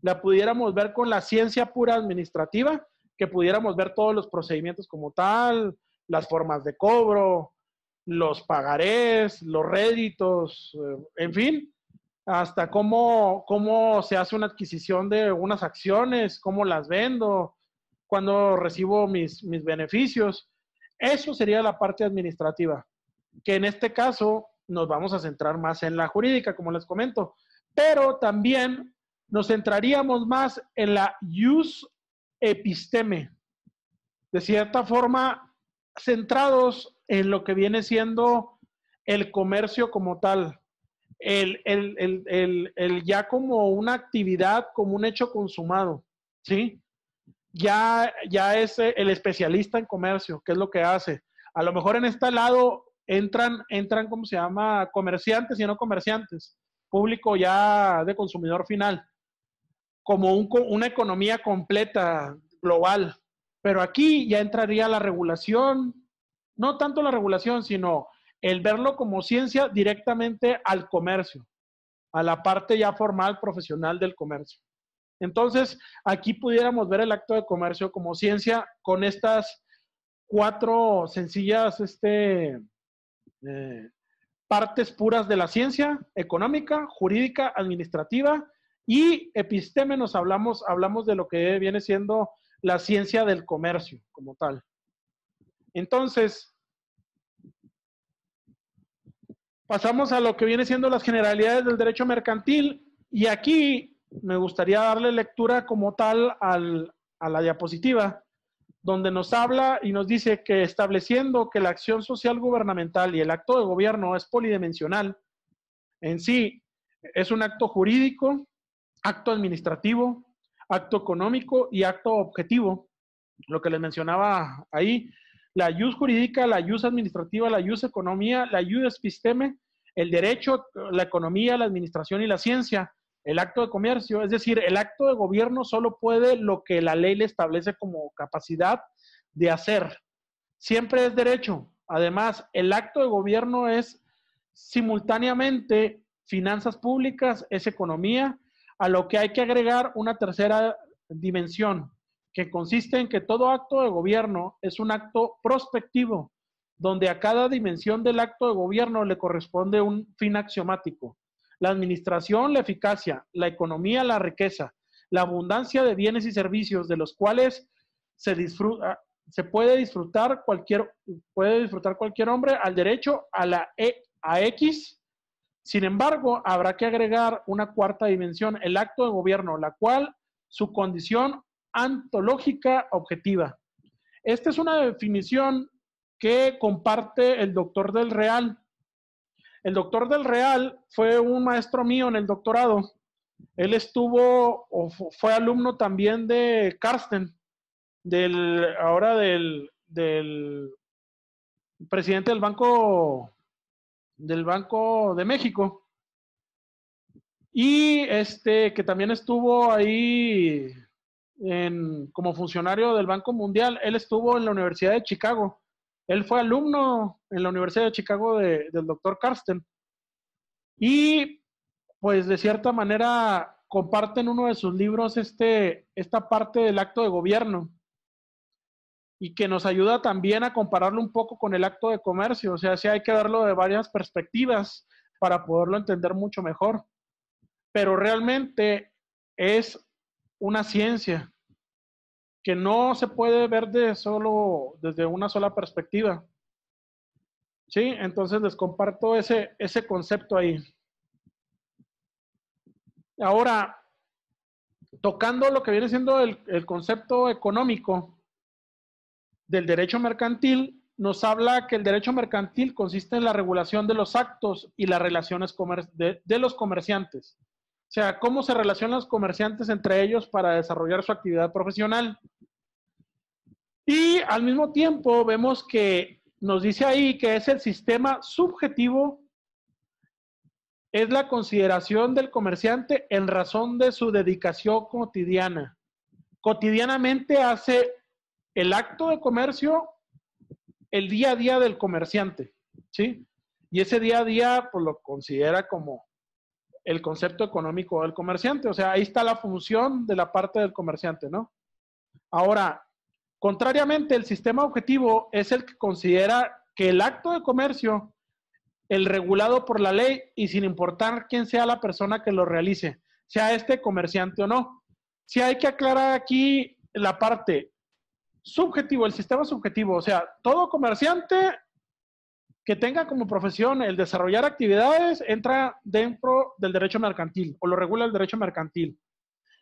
la pudiéramos ver con la ciencia pura administrativa, que pudiéramos ver todos los procedimientos como tal, las formas de cobro, los pagarés, los réditos, en fin, hasta cómo se hace una adquisición de unas acciones, cómo las vendo, cuándo recibo mis beneficios. Eso sería la parte administrativa, que en este caso nos vamos a centrar más en la jurídica, como les comento, pero también nos centraríamos más en la use episteme, de cierta forma centrados en lo que viene siendo el comercio como tal, el ya como una actividad, como un hecho consumado, ¿sí? Ya es el especialista en comercio, ¿qué es lo que hace? A lo mejor en este lado entran, ¿cómo se llama? Comerciantes y no comerciantes, público ya de consumidor final, como una economía completa, global. Pero aquí ya entraría la regulación, no tanto la regulación, sino el verlo como ciencia directamente al comercio, a la parte ya formal, profesional del comercio. Entonces, aquí pudiéramos ver el acto de comercio como ciencia con estas 4 sencillas partes puras de la ciencia: económica, jurídica, administrativa y episteme. Hablamos de lo que viene siendo la ciencia del comercio como tal. Entonces, pasamos a lo que viene siendo las generalidades del derecho mercantil, y aquí me gustaría darle lectura como tal a la diapositiva, donde nos habla y nos dice que estableciendo que la acción social gubernamental y el acto de gobierno es polidimensional, en sí es un acto jurídico, acto administrativo, acto económico y acto objetivo, lo que les mencionaba ahí: la ius jurídica, la ius administrativa, la ius economía, la ius episteme, el derecho, la economía, la administración y la ciencia. El acto de comercio, es decir, el acto de gobierno solo puede lo que la ley le establece como capacidad de hacer. Siempre es derecho. Además, el acto de gobierno es simultáneamente finanzas públicas, es economía, a lo que hay que agregar una tercera dimensión, que consiste en que todo acto de gobierno es un acto prospectivo, donde a cada dimensión del acto de gobierno le corresponde un fin axiomático. La administración, la eficacia; la economía, la riqueza; la abundancia de bienes y servicios, de los cuales puede disfrutar cualquier hombre al derecho a X. Sin embargo, habrá que agregar una cuarta dimensión: el acto de gobierno, la cual su condición ontológica objetiva. Esta es una definición que comparte el doctor del Real. El doctor del Real fue un maestro mío en el doctorado. Él fue alumno también de Carsten, ahora del presidente del Banco de México, y que también estuvo ahí como funcionario del Banco Mundial. Él estuvo en la Universidad de Chicago. Él fue alumno en la Universidad de Chicago del doctor Carsten. Y pues de cierta manera comparten uno de sus libros esta parte del acto de gobierno. y que nos ayuda también a compararlo un poco con el acto de comercio. O sea, sí hay que verlo de varias perspectivas para poderlo entender mucho mejor. Pero realmente es una ciencia que no se puede ver desde una sola perspectiva. ¿Sí? Entonces les comparto ese concepto ahí. Ahora, tocando lo que viene siendo el concepto económico del derecho mercantil, nos habla que el derecho mercantil consiste en la regulación de los actos y las relaciones de los comerciantes. O sea, cómo se relacionan los comerciantes entre ellos para desarrollar su actividad profesional. Y al mismo tiempo vemos que nos dice ahí que es el sistema subjetivo, es la consideración del comerciante en razón de su dedicación cotidiana. Cotidianamente hace el acto de comercio el día a día del comerciante, ¿sí? Y ese día a día, pues lo considera como el concepto económico del comerciante. O sea, ahí está la función de la parte del comerciante, ¿no? Ahora, contrariamente, el sistema objetivo es el que considera que el acto de comercio, el regulado por la ley y sin importar quién sea la persona que lo realice, sea este comerciante o no. Sí hay que aclarar aquí la parte subjetivo, el sistema subjetivo, o sea, todo comerciante que tenga como profesión el desarrollar actividades entra dentro del derecho mercantil o lo regula el derecho mercantil.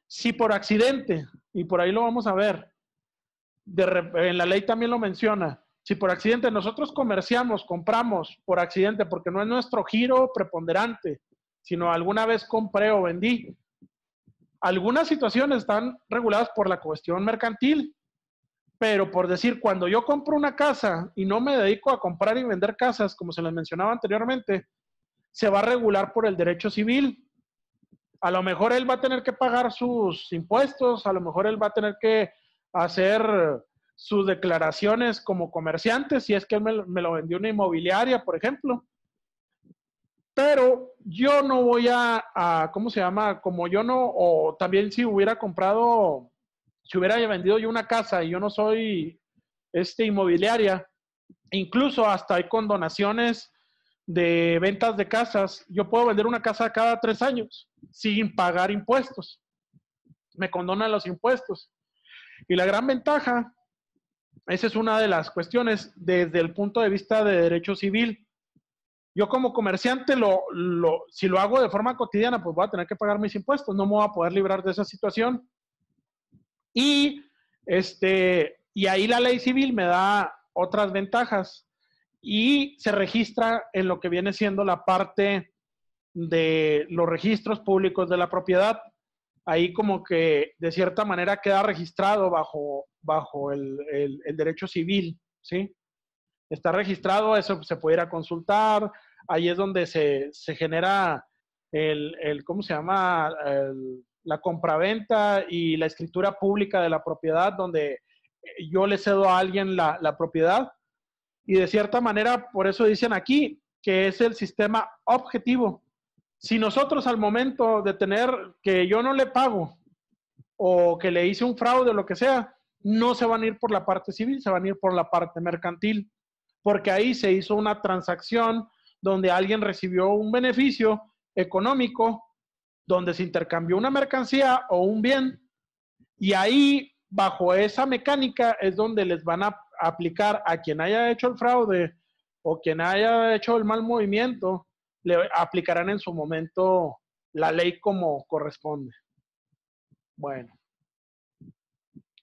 Si por accidente, y por ahí lo vamos a ver, en la ley también lo menciona, si por accidente nosotros comerciamos, compramos por accidente, porque no es nuestro giro preponderante, sino alguna vez compré o vendí, algunas situaciones están reguladas por la cuestión mercantil. Pero por decir, cuando yo compro una casa y no me dedico a comprar y vender casas, como se les mencionaba anteriormente, se va a regular por el derecho civil. A lo mejor él va a tener que pagar sus impuestos, a lo mejor él va a tener que hacer sus declaraciones como comerciante, si es que él me lo vendió una inmobiliaria, por ejemplo. Pero yo no voy ¿cómo se llama? Como yo no, o también si hubiera comprado, si hubiera vendido yo una casa y yo no soy inmobiliaria, incluso hasta hay condonaciones de ventas de casas. Yo puedo vender una casa cada 3 años sin pagar impuestos. Me condonan los impuestos. Y la gran ventaja, esa es una de las cuestiones desde el punto de vista de derecho civil. Yo como comerciante, si lo hago de forma cotidiana, pues voy a tener que pagar mis impuestos. No me voy a poder librar de esa situación. Y ahí la ley civil me da otras ventajas y se registra en lo que viene siendo la parte de los registros públicos de la propiedad. Ahí como que de cierta manera queda registrado bajo el derecho civil, ¿sí? Está registrado, eso se puede ir a consultar, ahí es donde se genera ¿cómo se llama? La compraventa y la escritura pública de la propiedad, donde yo le cedo a alguien la propiedad. Y de cierta manera, por eso dicen aquí que es el sistema objetivo. Si nosotros al momento de tener que yo no le pago o que le hice un fraude o lo que sea, no se van a ir por la parte civil, se van a ir por la parte mercantil, porque ahí se hizo una transacción donde alguien recibió un beneficio económico, donde se intercambió una mercancía o un bien, y ahí, bajo esa mecánica, es donde les van a aplicar a quien haya hecho el fraude o quien haya hecho el mal movimiento, le aplicarán en su momento la ley como corresponde. Bueno,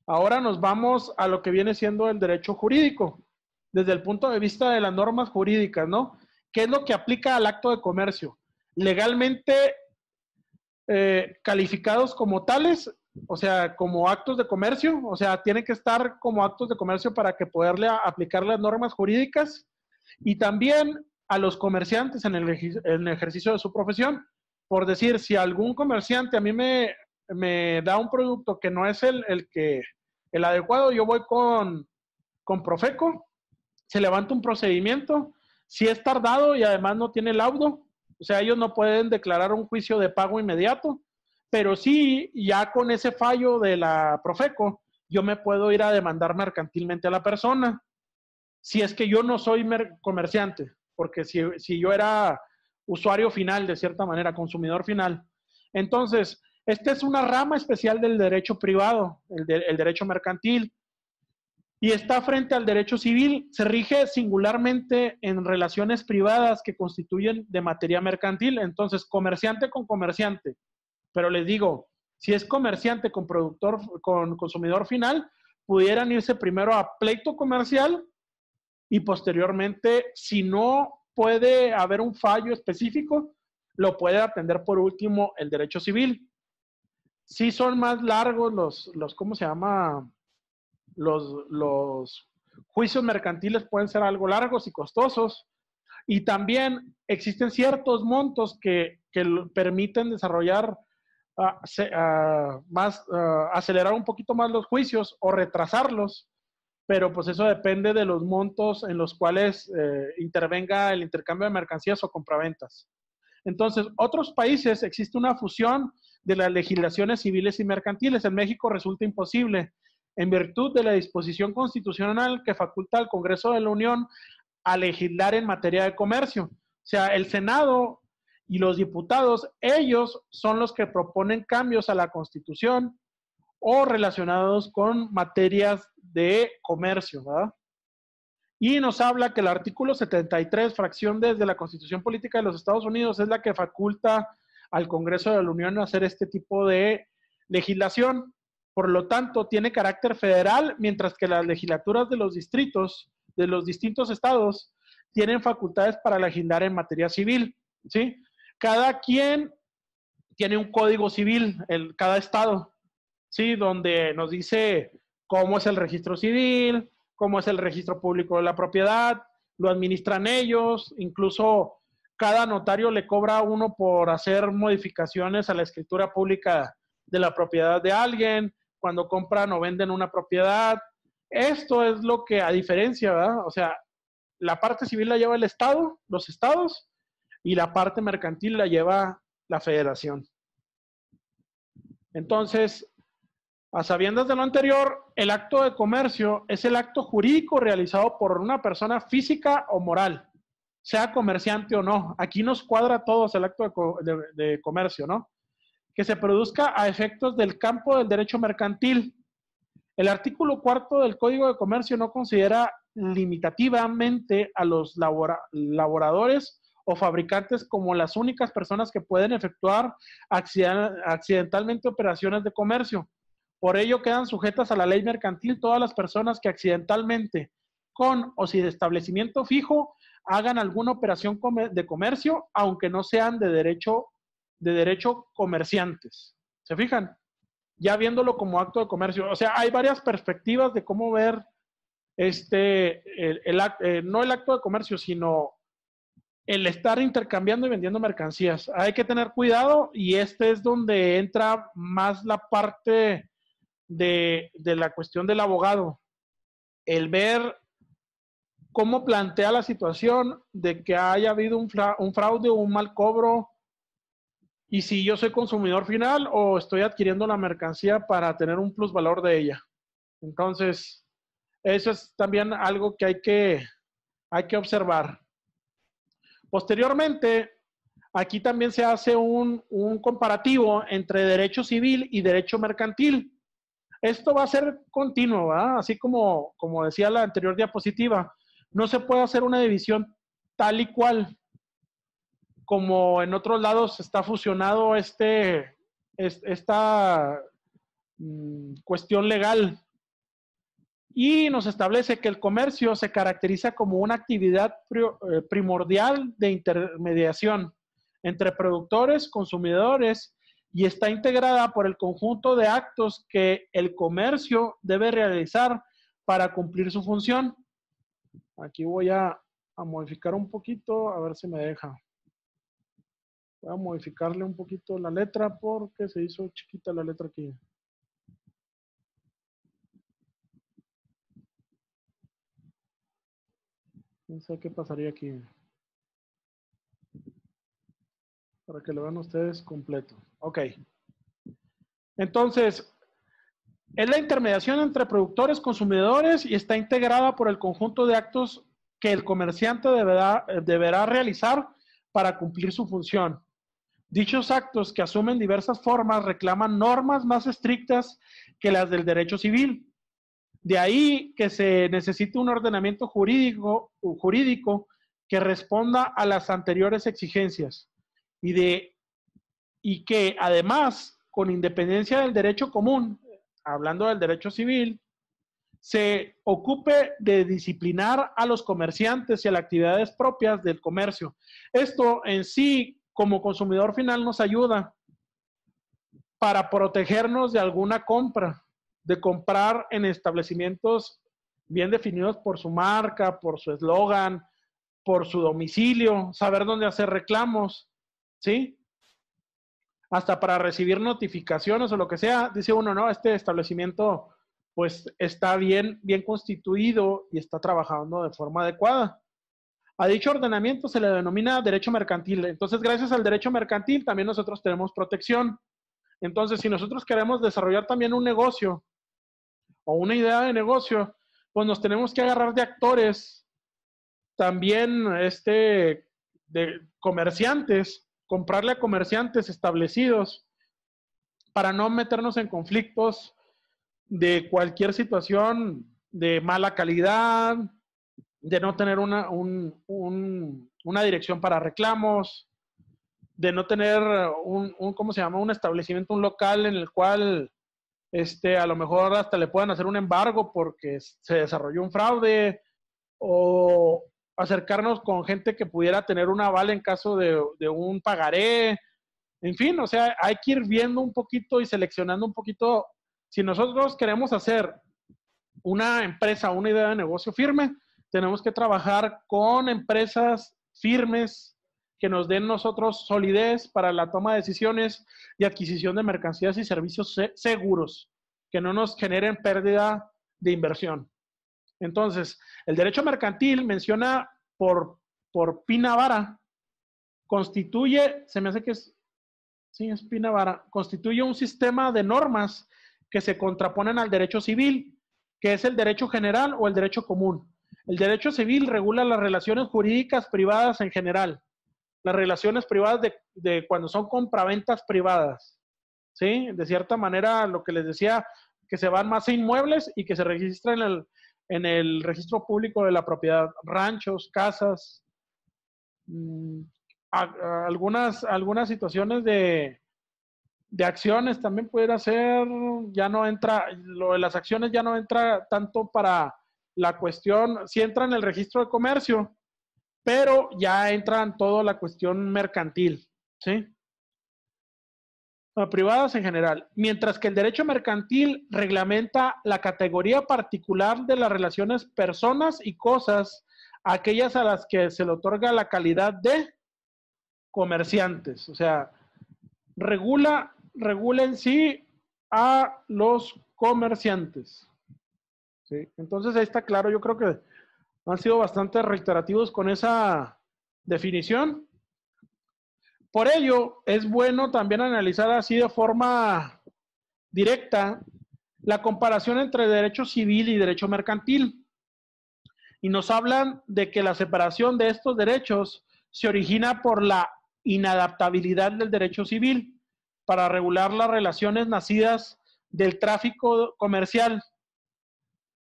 ahora nos vamos a lo que viene siendo el derecho jurídico, desde el punto de vista de las normas jurídicas, ¿no? ¿Qué es lo que aplica al acto de comercio? Legalmente calificados como tales, o sea, como actos de comercio, o sea, tienen que estar como actos de comercio para que poderle aplicar las normas jurídicas, y también a los comerciantes en el ejercicio de su profesión. Por decir, si algún comerciante a mí me da un producto que no es el adecuado, yo voy con Profeco, se levanta un procedimiento, si es tardado y además no tiene laudo, o sea, ellos no pueden declarar un juicio de pago inmediato, pero sí, ya con ese fallo de la Profeco, yo me puedo ir a demandar mercantilmente a la persona. Si es que yo no soy comerciante, porque si yo era usuario final, de cierta manera, consumidor final. Entonces, esta es una rama especial del derecho privado, el derecho mercantil, y está frente al derecho civil. Se rige singularmente en relaciones privadas que constituyen de materia mercantil. Entonces, comerciante con comerciante. Pero les digo, si es comerciante con productor, con consumidor final, pudieran irse primero a pleito comercial y posteriormente, si no puede haber un fallo específico, lo puede atender por último el derecho civil. Sí son más largos los ¿cómo se llama? Los juicios mercantiles pueden ser algo largos y costosos. Y también existen ciertos montos que permiten desarrollar acelerar un poquito más los juicios o retrasarlos, pero pues eso depende de los montos en los cuales intervenga el intercambio de mercancías o compraventas. Entonces, otros países existe una fusión de las legislaciones civiles y mercantiles. En México resulta imposible, en virtud de la disposición constitucional que faculta al Congreso de la Unión a legislar en materia de comercio. O sea, el Senado y los diputados, ellos son los que proponen cambios a la Constitución o relacionados con materias de comercio, ¿verdad? Y nos habla que el artículo 73, fracción desde la Constitución Política de los Estados Unidos, es la que faculta al Congreso de la Unión a hacer este tipo de legislación. Por lo tanto, tiene carácter federal, mientras que las legislaturas de los distritos, de los distintos estados, tienen facultades para legislar en materia civil, ¿sí? Cada quien tiene un código civil, cada estado, ¿sí? Donde nos dice cómo es el registro civil, cómo es el registro público de la propiedad, lo administran ellos, incluso cada notario le cobra a uno por hacer modificaciones a la escritura pública de la propiedad de alguien, cuando compran o venden una propiedad. Esto es lo que, a diferencia, ¿verdad? O sea, la parte civil la lleva el Estado, los estados, y la parte mercantil la lleva la federación. Entonces, a sabiendas de lo anterior, el acto de comercio es el acto jurídico realizado por una persona física o moral, sea comerciante o no. Aquí nos cuadra a todos el acto de comercio, ¿no? Que se produzca a efectos del campo del derecho mercantil. El artículo 4 del Código de Comercio no considera limitativamente a los laboradores o fabricantes como las únicas personas que pueden efectuar accidentalmente operaciones de comercio. Por ello quedan sujetas a la ley mercantil todas las personas que accidentalmente, con o sin establecimiento fijo, hagan alguna operación de comercio, aunque no sean de derecho comerciantes. ¿Se fijan? Ya viéndolo como acto de comercio. O sea, hay varias perspectivas de cómo ver no el acto de comercio, sino el estar intercambiando y vendiendo mercancías. Hay que tener cuidado y este es donde entra más la parte de la cuestión del abogado. El ver cómo plantea la situación de que haya habido un fraude o un mal cobro, y si yo soy consumidor final o estoy adquiriendo la mercancía para tener un plusvalor de ella. Entonces, eso es también algo que hay que observar. Posteriormente, aquí también se hace un comparativo entre derecho civil y derecho mercantil. Esto va a ser continuo, ¿verdad? Así como decía la anterior diapositiva. No se puede hacer una división tal y cual como en otros lados está fusionado esta cuestión legal, y nos establece que el comercio se caracteriza como una actividad primordial de intermediación entre productores, consumidores, y está integrada por el conjunto de actos que el comercio debe realizar para cumplir su función. Aquí voy a modificar un poquito, a ver si me deja. Voy a modificarle un poquito la letra porque se hizo chiquita la letra aquí. No sé qué pasaría aquí. Para que lo vean ustedes completo. Ok. Entonces, Es la intermediación entre productores, consumidores y está integrada por el conjunto de actos que el comerciante deberá realizar para cumplir su función. Dichos actos, que asumen diversas formas, reclaman normas más estrictas que las del derecho civil. De ahí que se necesite un ordenamiento jurídico que responda a las anteriores exigencias y que además, con independencia del derecho común, hablando del derecho civil, se ocupe de disciplinar a los comerciantes y a las actividades propias del comercio. Esto en sí, como consumidor final, nos ayuda para protegernos de alguna compra, de comprar en establecimientos bien definidos por su marca, por su eslogan, por su domicilio, saber dónde hacer reclamos, ¿sí? Hasta para recibir notificaciones o lo que sea, dice uno, no, este establecimiento pues está bien constituido y está trabajando de forma adecuada. A dicho ordenamiento se le denomina derecho mercantil. Entonces, gracias al derecho mercantil, también nosotros tenemos protección. Entonces, si nosotros queremos desarrollar también un negocio o una idea de negocio, pues nos tenemos que agarrar de actores, también de comerciantes, comprarle a comerciantes establecidos para no meternos en conflictos de cualquier situación de mala calidad, de no tener una dirección para reclamos, de no tener ¿cómo se llama? Un establecimiento, un local en el cual a lo mejor hasta le puedan hacer un embargo porque se desarrolló un fraude, o acercarnos con gente que pudiera tener un aval en caso de un pagaré. En fin, o sea, hay que ir viendo un poquito y seleccionando un poquito. Si nosotros queremos hacer una empresa, una idea de negocio firme, tenemos que trabajar con empresas firmes que nos den nosotros solidez para la toma de decisiones y adquisición de mercancías y servicios seguros, que no nos generen pérdida de inversión. Entonces, el derecho mercantil menciona por Pina Vara, constituye, se me hace que es, sí, es Pina Vara, constituye un sistema de normas que se contraponen al derecho civil, que es el derecho general o el derecho común. El derecho civil regula las relaciones jurídicas privadas en general, las relaciones privadas de cuando son compraventas privadas, ¿sí? De cierta manera, lo que les decía, que se van más a inmuebles y que se registra en el registro público de la propiedad, ranchos, casas, algunas situaciones de acciones también pudiera ser, ya no entra, lo de las acciones ya no entra tanto para la cuestión, sí entra en el registro de comercio, pero ya entra en toda la cuestión mercantil, ¿sí? Privadas en general, mientras que el derecho mercantil reglamenta la categoría particular de las relaciones personas y cosas, aquellas a las que se le otorga la calidad de comerciantes, o sea, regula en sí a los comerciantes, ¿sí? Entonces ahí está claro, yo creo que han sido bastante reiterativos con esa definición. Por ello, es bueno también analizar así de forma directa la comparación entre derecho civil y derecho mercantil. Y nos hablan de que la separación de estos derechos se origina por la inadaptabilidad del derecho civil para regular las relaciones nacidas del tráfico comercial.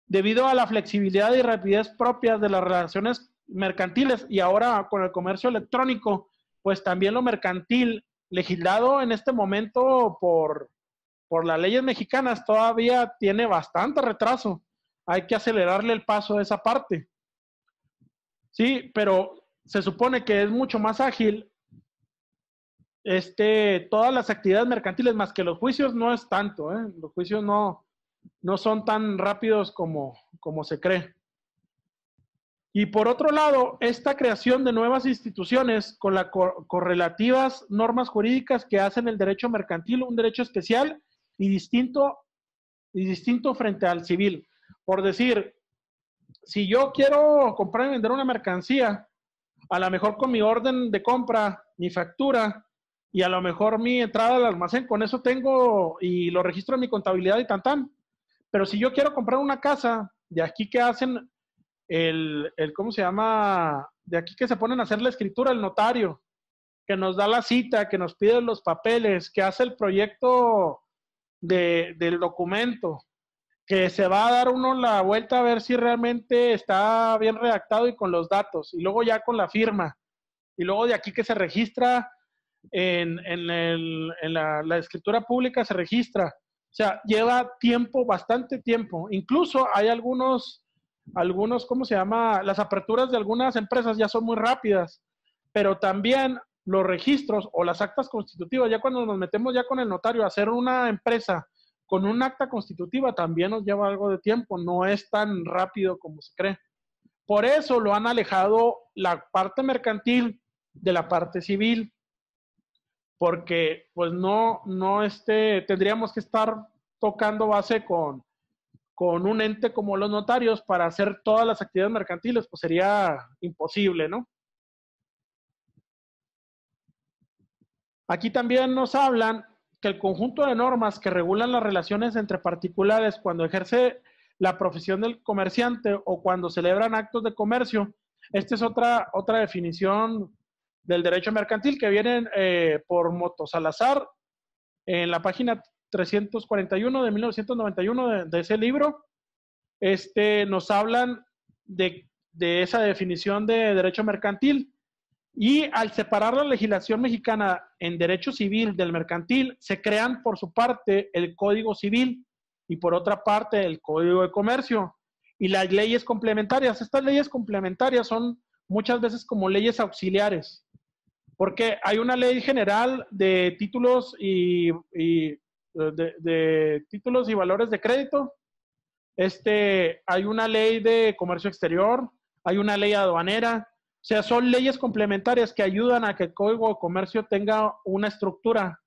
Debido a la flexibilidad y rapidez propias de las relaciones mercantiles y ahora con el comercio electrónico, pues también lo mercantil, legislado en este momento por las leyes mexicanas, todavía tiene bastante retraso. Hay que acelerarle el paso a esa parte. Sí, pero se supone que es mucho más ágil todas las actividades mercantiles, más que los juicios no es tanto, ¿eh? Los juicios no son tan rápidos como se cree. Y por otro lado, esta creación de nuevas instituciones con las correlativas normas jurídicas que hacen el derecho mercantil un derecho especial y distinto frente al civil. Por decir, si yo quiero comprar y vender una mercancía, a lo mejor con mi orden de compra, mi factura y a lo mejor mi entrada al almacén, con eso tengo y lo registro en mi contabilidad y tan. Pero si yo quiero comprar una casa, de aquí que hacen ¿cómo se llama? De aquí que se ponen a hacer la escritura, el notario, que nos da la cita, que nos pide los papeles, que hace el proyecto del documento, que se va a dar uno la vuelta a ver si realmente está bien redactado y con los datos, y luego ya con la firma, y luego de aquí que se registra la escritura pública, se registra. O sea, lleva tiempo, bastante tiempo. Incluso hay algunos, ¿cómo se llama? Las aperturas de algunas empresas ya son muy rápidas, pero también los registros o las actas constitutivas, ya cuando nos metemos ya con el notario a hacer una empresa con un acta constitutiva, también nos lleva algo de tiempo, no es tan rápido como se cree. Por eso lo han alejado la parte mercantil de la parte civil, porque pues no tendríamos que estar tocando base con un ente como los notarios para hacer todas las actividades mercantiles, pues sería imposible, ¿no? Aquí también nos hablan que el conjunto de normas que regulan las relaciones entre particulares cuando ejerce la profesión del comerciante o cuando celebran actos de comercio, esta es otra definición del derecho mercantil que viene por Moto Salazar en la página 341 de 1991 de ese libro. Nos hablan de esa definición de derecho mercantil. Y al separar la legislación mexicana en derecho civil del mercantil, se crean por su parte el Código Civil y por otra parte el Código de Comercio y las leyes complementarias. Estas leyes complementarias son muchas veces como leyes auxiliares, porque hay una ley general de títulos de títulos y valores de crédito. Hay una ley de comercio exterior, hay una ley aduanera. O sea, son leyes complementarias que ayudan a que el Código de Comercio tenga una estructura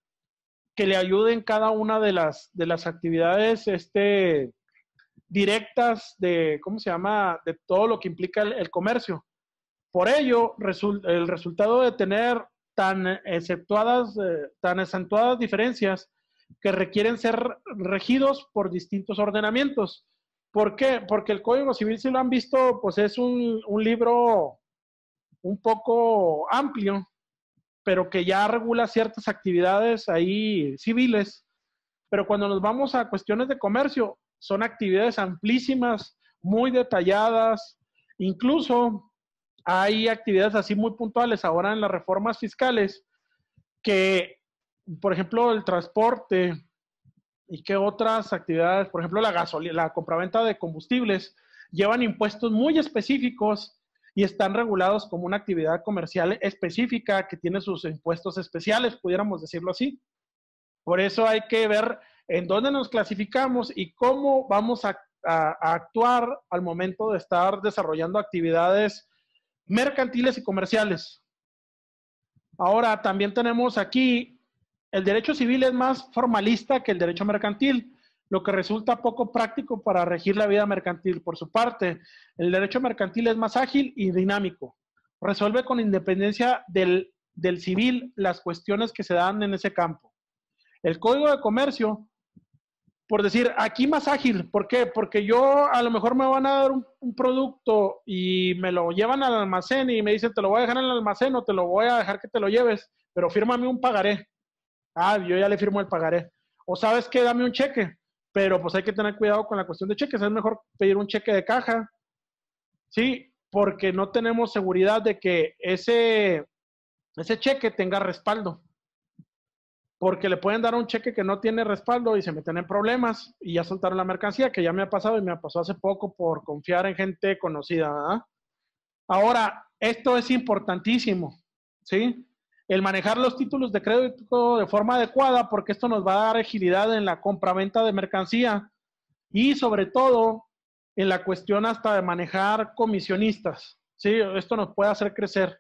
que le ayude en cada una de las actividades directas de, ¿cómo se llama?, de todo lo que implica el comercio. Por ello, el resultado de tener tan acentuadas diferencias que requieren ser regidos por distintos ordenamientos. ¿Por qué? Porque el Código Civil, si lo han visto, pues es un libro un poco amplio, pero que ya regula ciertas actividades ahí civiles. Pero cuando nos vamos a cuestiones de comercio, son actividades amplísimas, muy detalladas, incluso hay actividades así muy puntuales ahora en las reformas fiscales que, por ejemplo, el transporte y que otras actividades, por ejemplo, la gasolina, la compraventa de combustibles, llevan impuestos muy específicos y están regulados como una actividad comercial específica que tiene sus impuestos especiales, pudiéramos decirlo así. Por eso hay que ver en dónde nos clasificamos y cómo vamos a actuar al momento de estar desarrollando actividades mercantiles y comerciales. Ahora, también tenemos aquí, el derecho civil es más formalista que el derecho mercantil, lo que resulta poco práctico para regir la vida mercantil. Por su parte, el derecho mercantil es más ágil y dinámico. Resuelve con independencia del civil las cuestiones que se dan en ese campo. El Código de Comercio, por decir, aquí más ágil. ¿Por qué? Porque yo a lo mejor me van a dar un producto y me lo llevan al almacén y me dicen, te lo voy a dejar en el almacén o te lo voy a dejar que te lo lleves, pero fírmame un pagaré. Ah, yo ya le firmo el pagaré. O sabes qué, dame un cheque. Pero pues hay que tener cuidado con la cuestión de cheques. Es mejor pedir un cheque de caja, ¿sí? Porque no tenemos seguridad de que ese cheque tenga respaldo. Porque le pueden dar un cheque que no tiene respaldo y se meten en problemas y ya soltaron la mercancía, que ya me ha pasado y me pasó hace poco por confiar en gente conocida, ¿verdad? Ahora, esto es importantísimo, ¿sí? El manejar los títulos de crédito de forma adecuada, porque esto nos va a dar agilidad en la compra-venta de mercancía y sobre todo en la cuestión hasta de manejar comisionistas, ¿sí? Esto nos puede hacer crecer.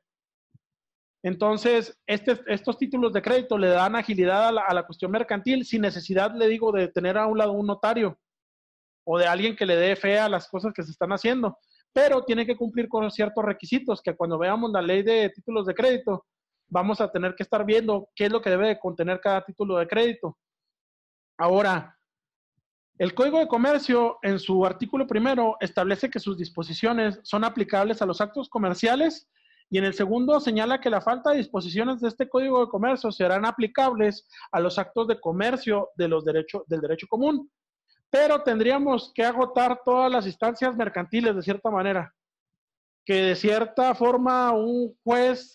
Entonces, estos títulos de crédito le dan agilidad a la cuestión mercantil sin necesidad, le digo, de tener a un lado un notario o de alguien que le dé fe a las cosas que se están haciendo, pero tiene que cumplir con ciertos requisitos que cuando veamos la ley de títulos de crédito vamos a tener que estar viendo qué es lo que debe de contener cada título de crédito. Ahora, El Código de Comercio, en su artículo primero, establece que sus disposiciones son aplicables a los actos comerciales y en el segundo señala que la falta de disposiciones de este Código de Comercio serán aplicables a los actos de comercio de del derecho común. Pero tendríamos que agotar todas las instancias mercantiles de cierta manera, que de cierta forma un juez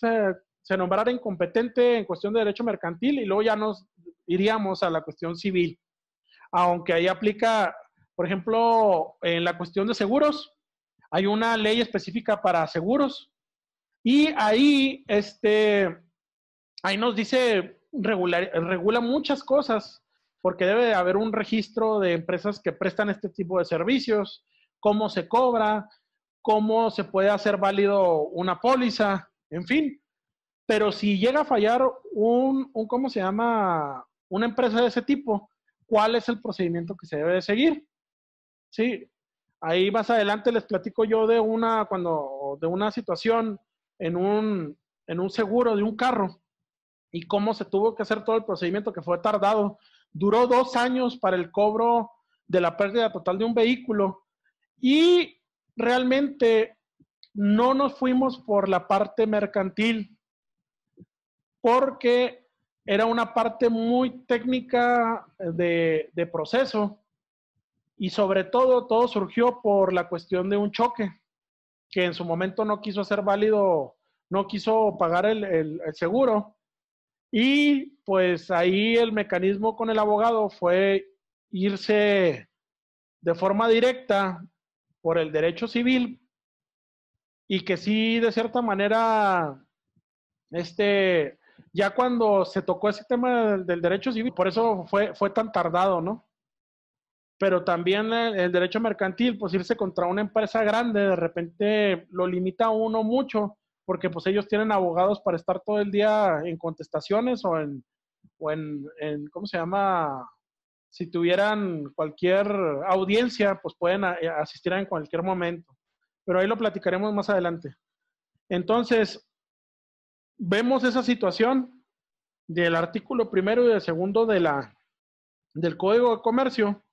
se nombrara incompetente en cuestión de derecho mercantil y luego ya nos iríamos a la cuestión civil. Aunque ahí aplica, por ejemplo, en la cuestión de seguros, hay una ley específica para seguros y ahí nos dice, regula muchas cosas, porque debe de haber un registro de empresas que prestan este tipo de servicios, cómo se cobra, cómo se puede hacer válido una póliza, en fin. Pero si llega a fallar ¿cómo se llama? Una empresa de ese tipo, ¿cuál es el procedimiento que se debe de seguir? Sí, ahí más adelante les platico yo de una situación en un seguro de un carro y cómo se tuvo que hacer todo el procedimiento que fue tardado. Duró 2 años para el cobro de la pérdida total de un vehículo y realmente no nos fuimos por la parte mercantil porque era una parte muy técnica de proceso y sobre todo surgió por la cuestión de un choque que en su momento no quiso hacer válido, no quiso pagar el seguro. Y pues ahí el mecanismo con el abogado fue irse de forma directa por el derecho civil y que sí, de cierta manera, ya cuando se tocó ese tema del derecho civil, por eso fue tan tardado, ¿no? Pero también el derecho mercantil, pues irse contra una empresa grande, de repente lo limita a uno mucho, porque pues ellos tienen abogados para estar todo el día en contestaciones o en ¿cómo se llama? Si tuvieran cualquier audiencia, pues pueden asistir en cualquier momento. Pero ahí lo platicaremos más adelante. Entonces, vemos esa situación del artículo primero y del segundo del Código de Comercio,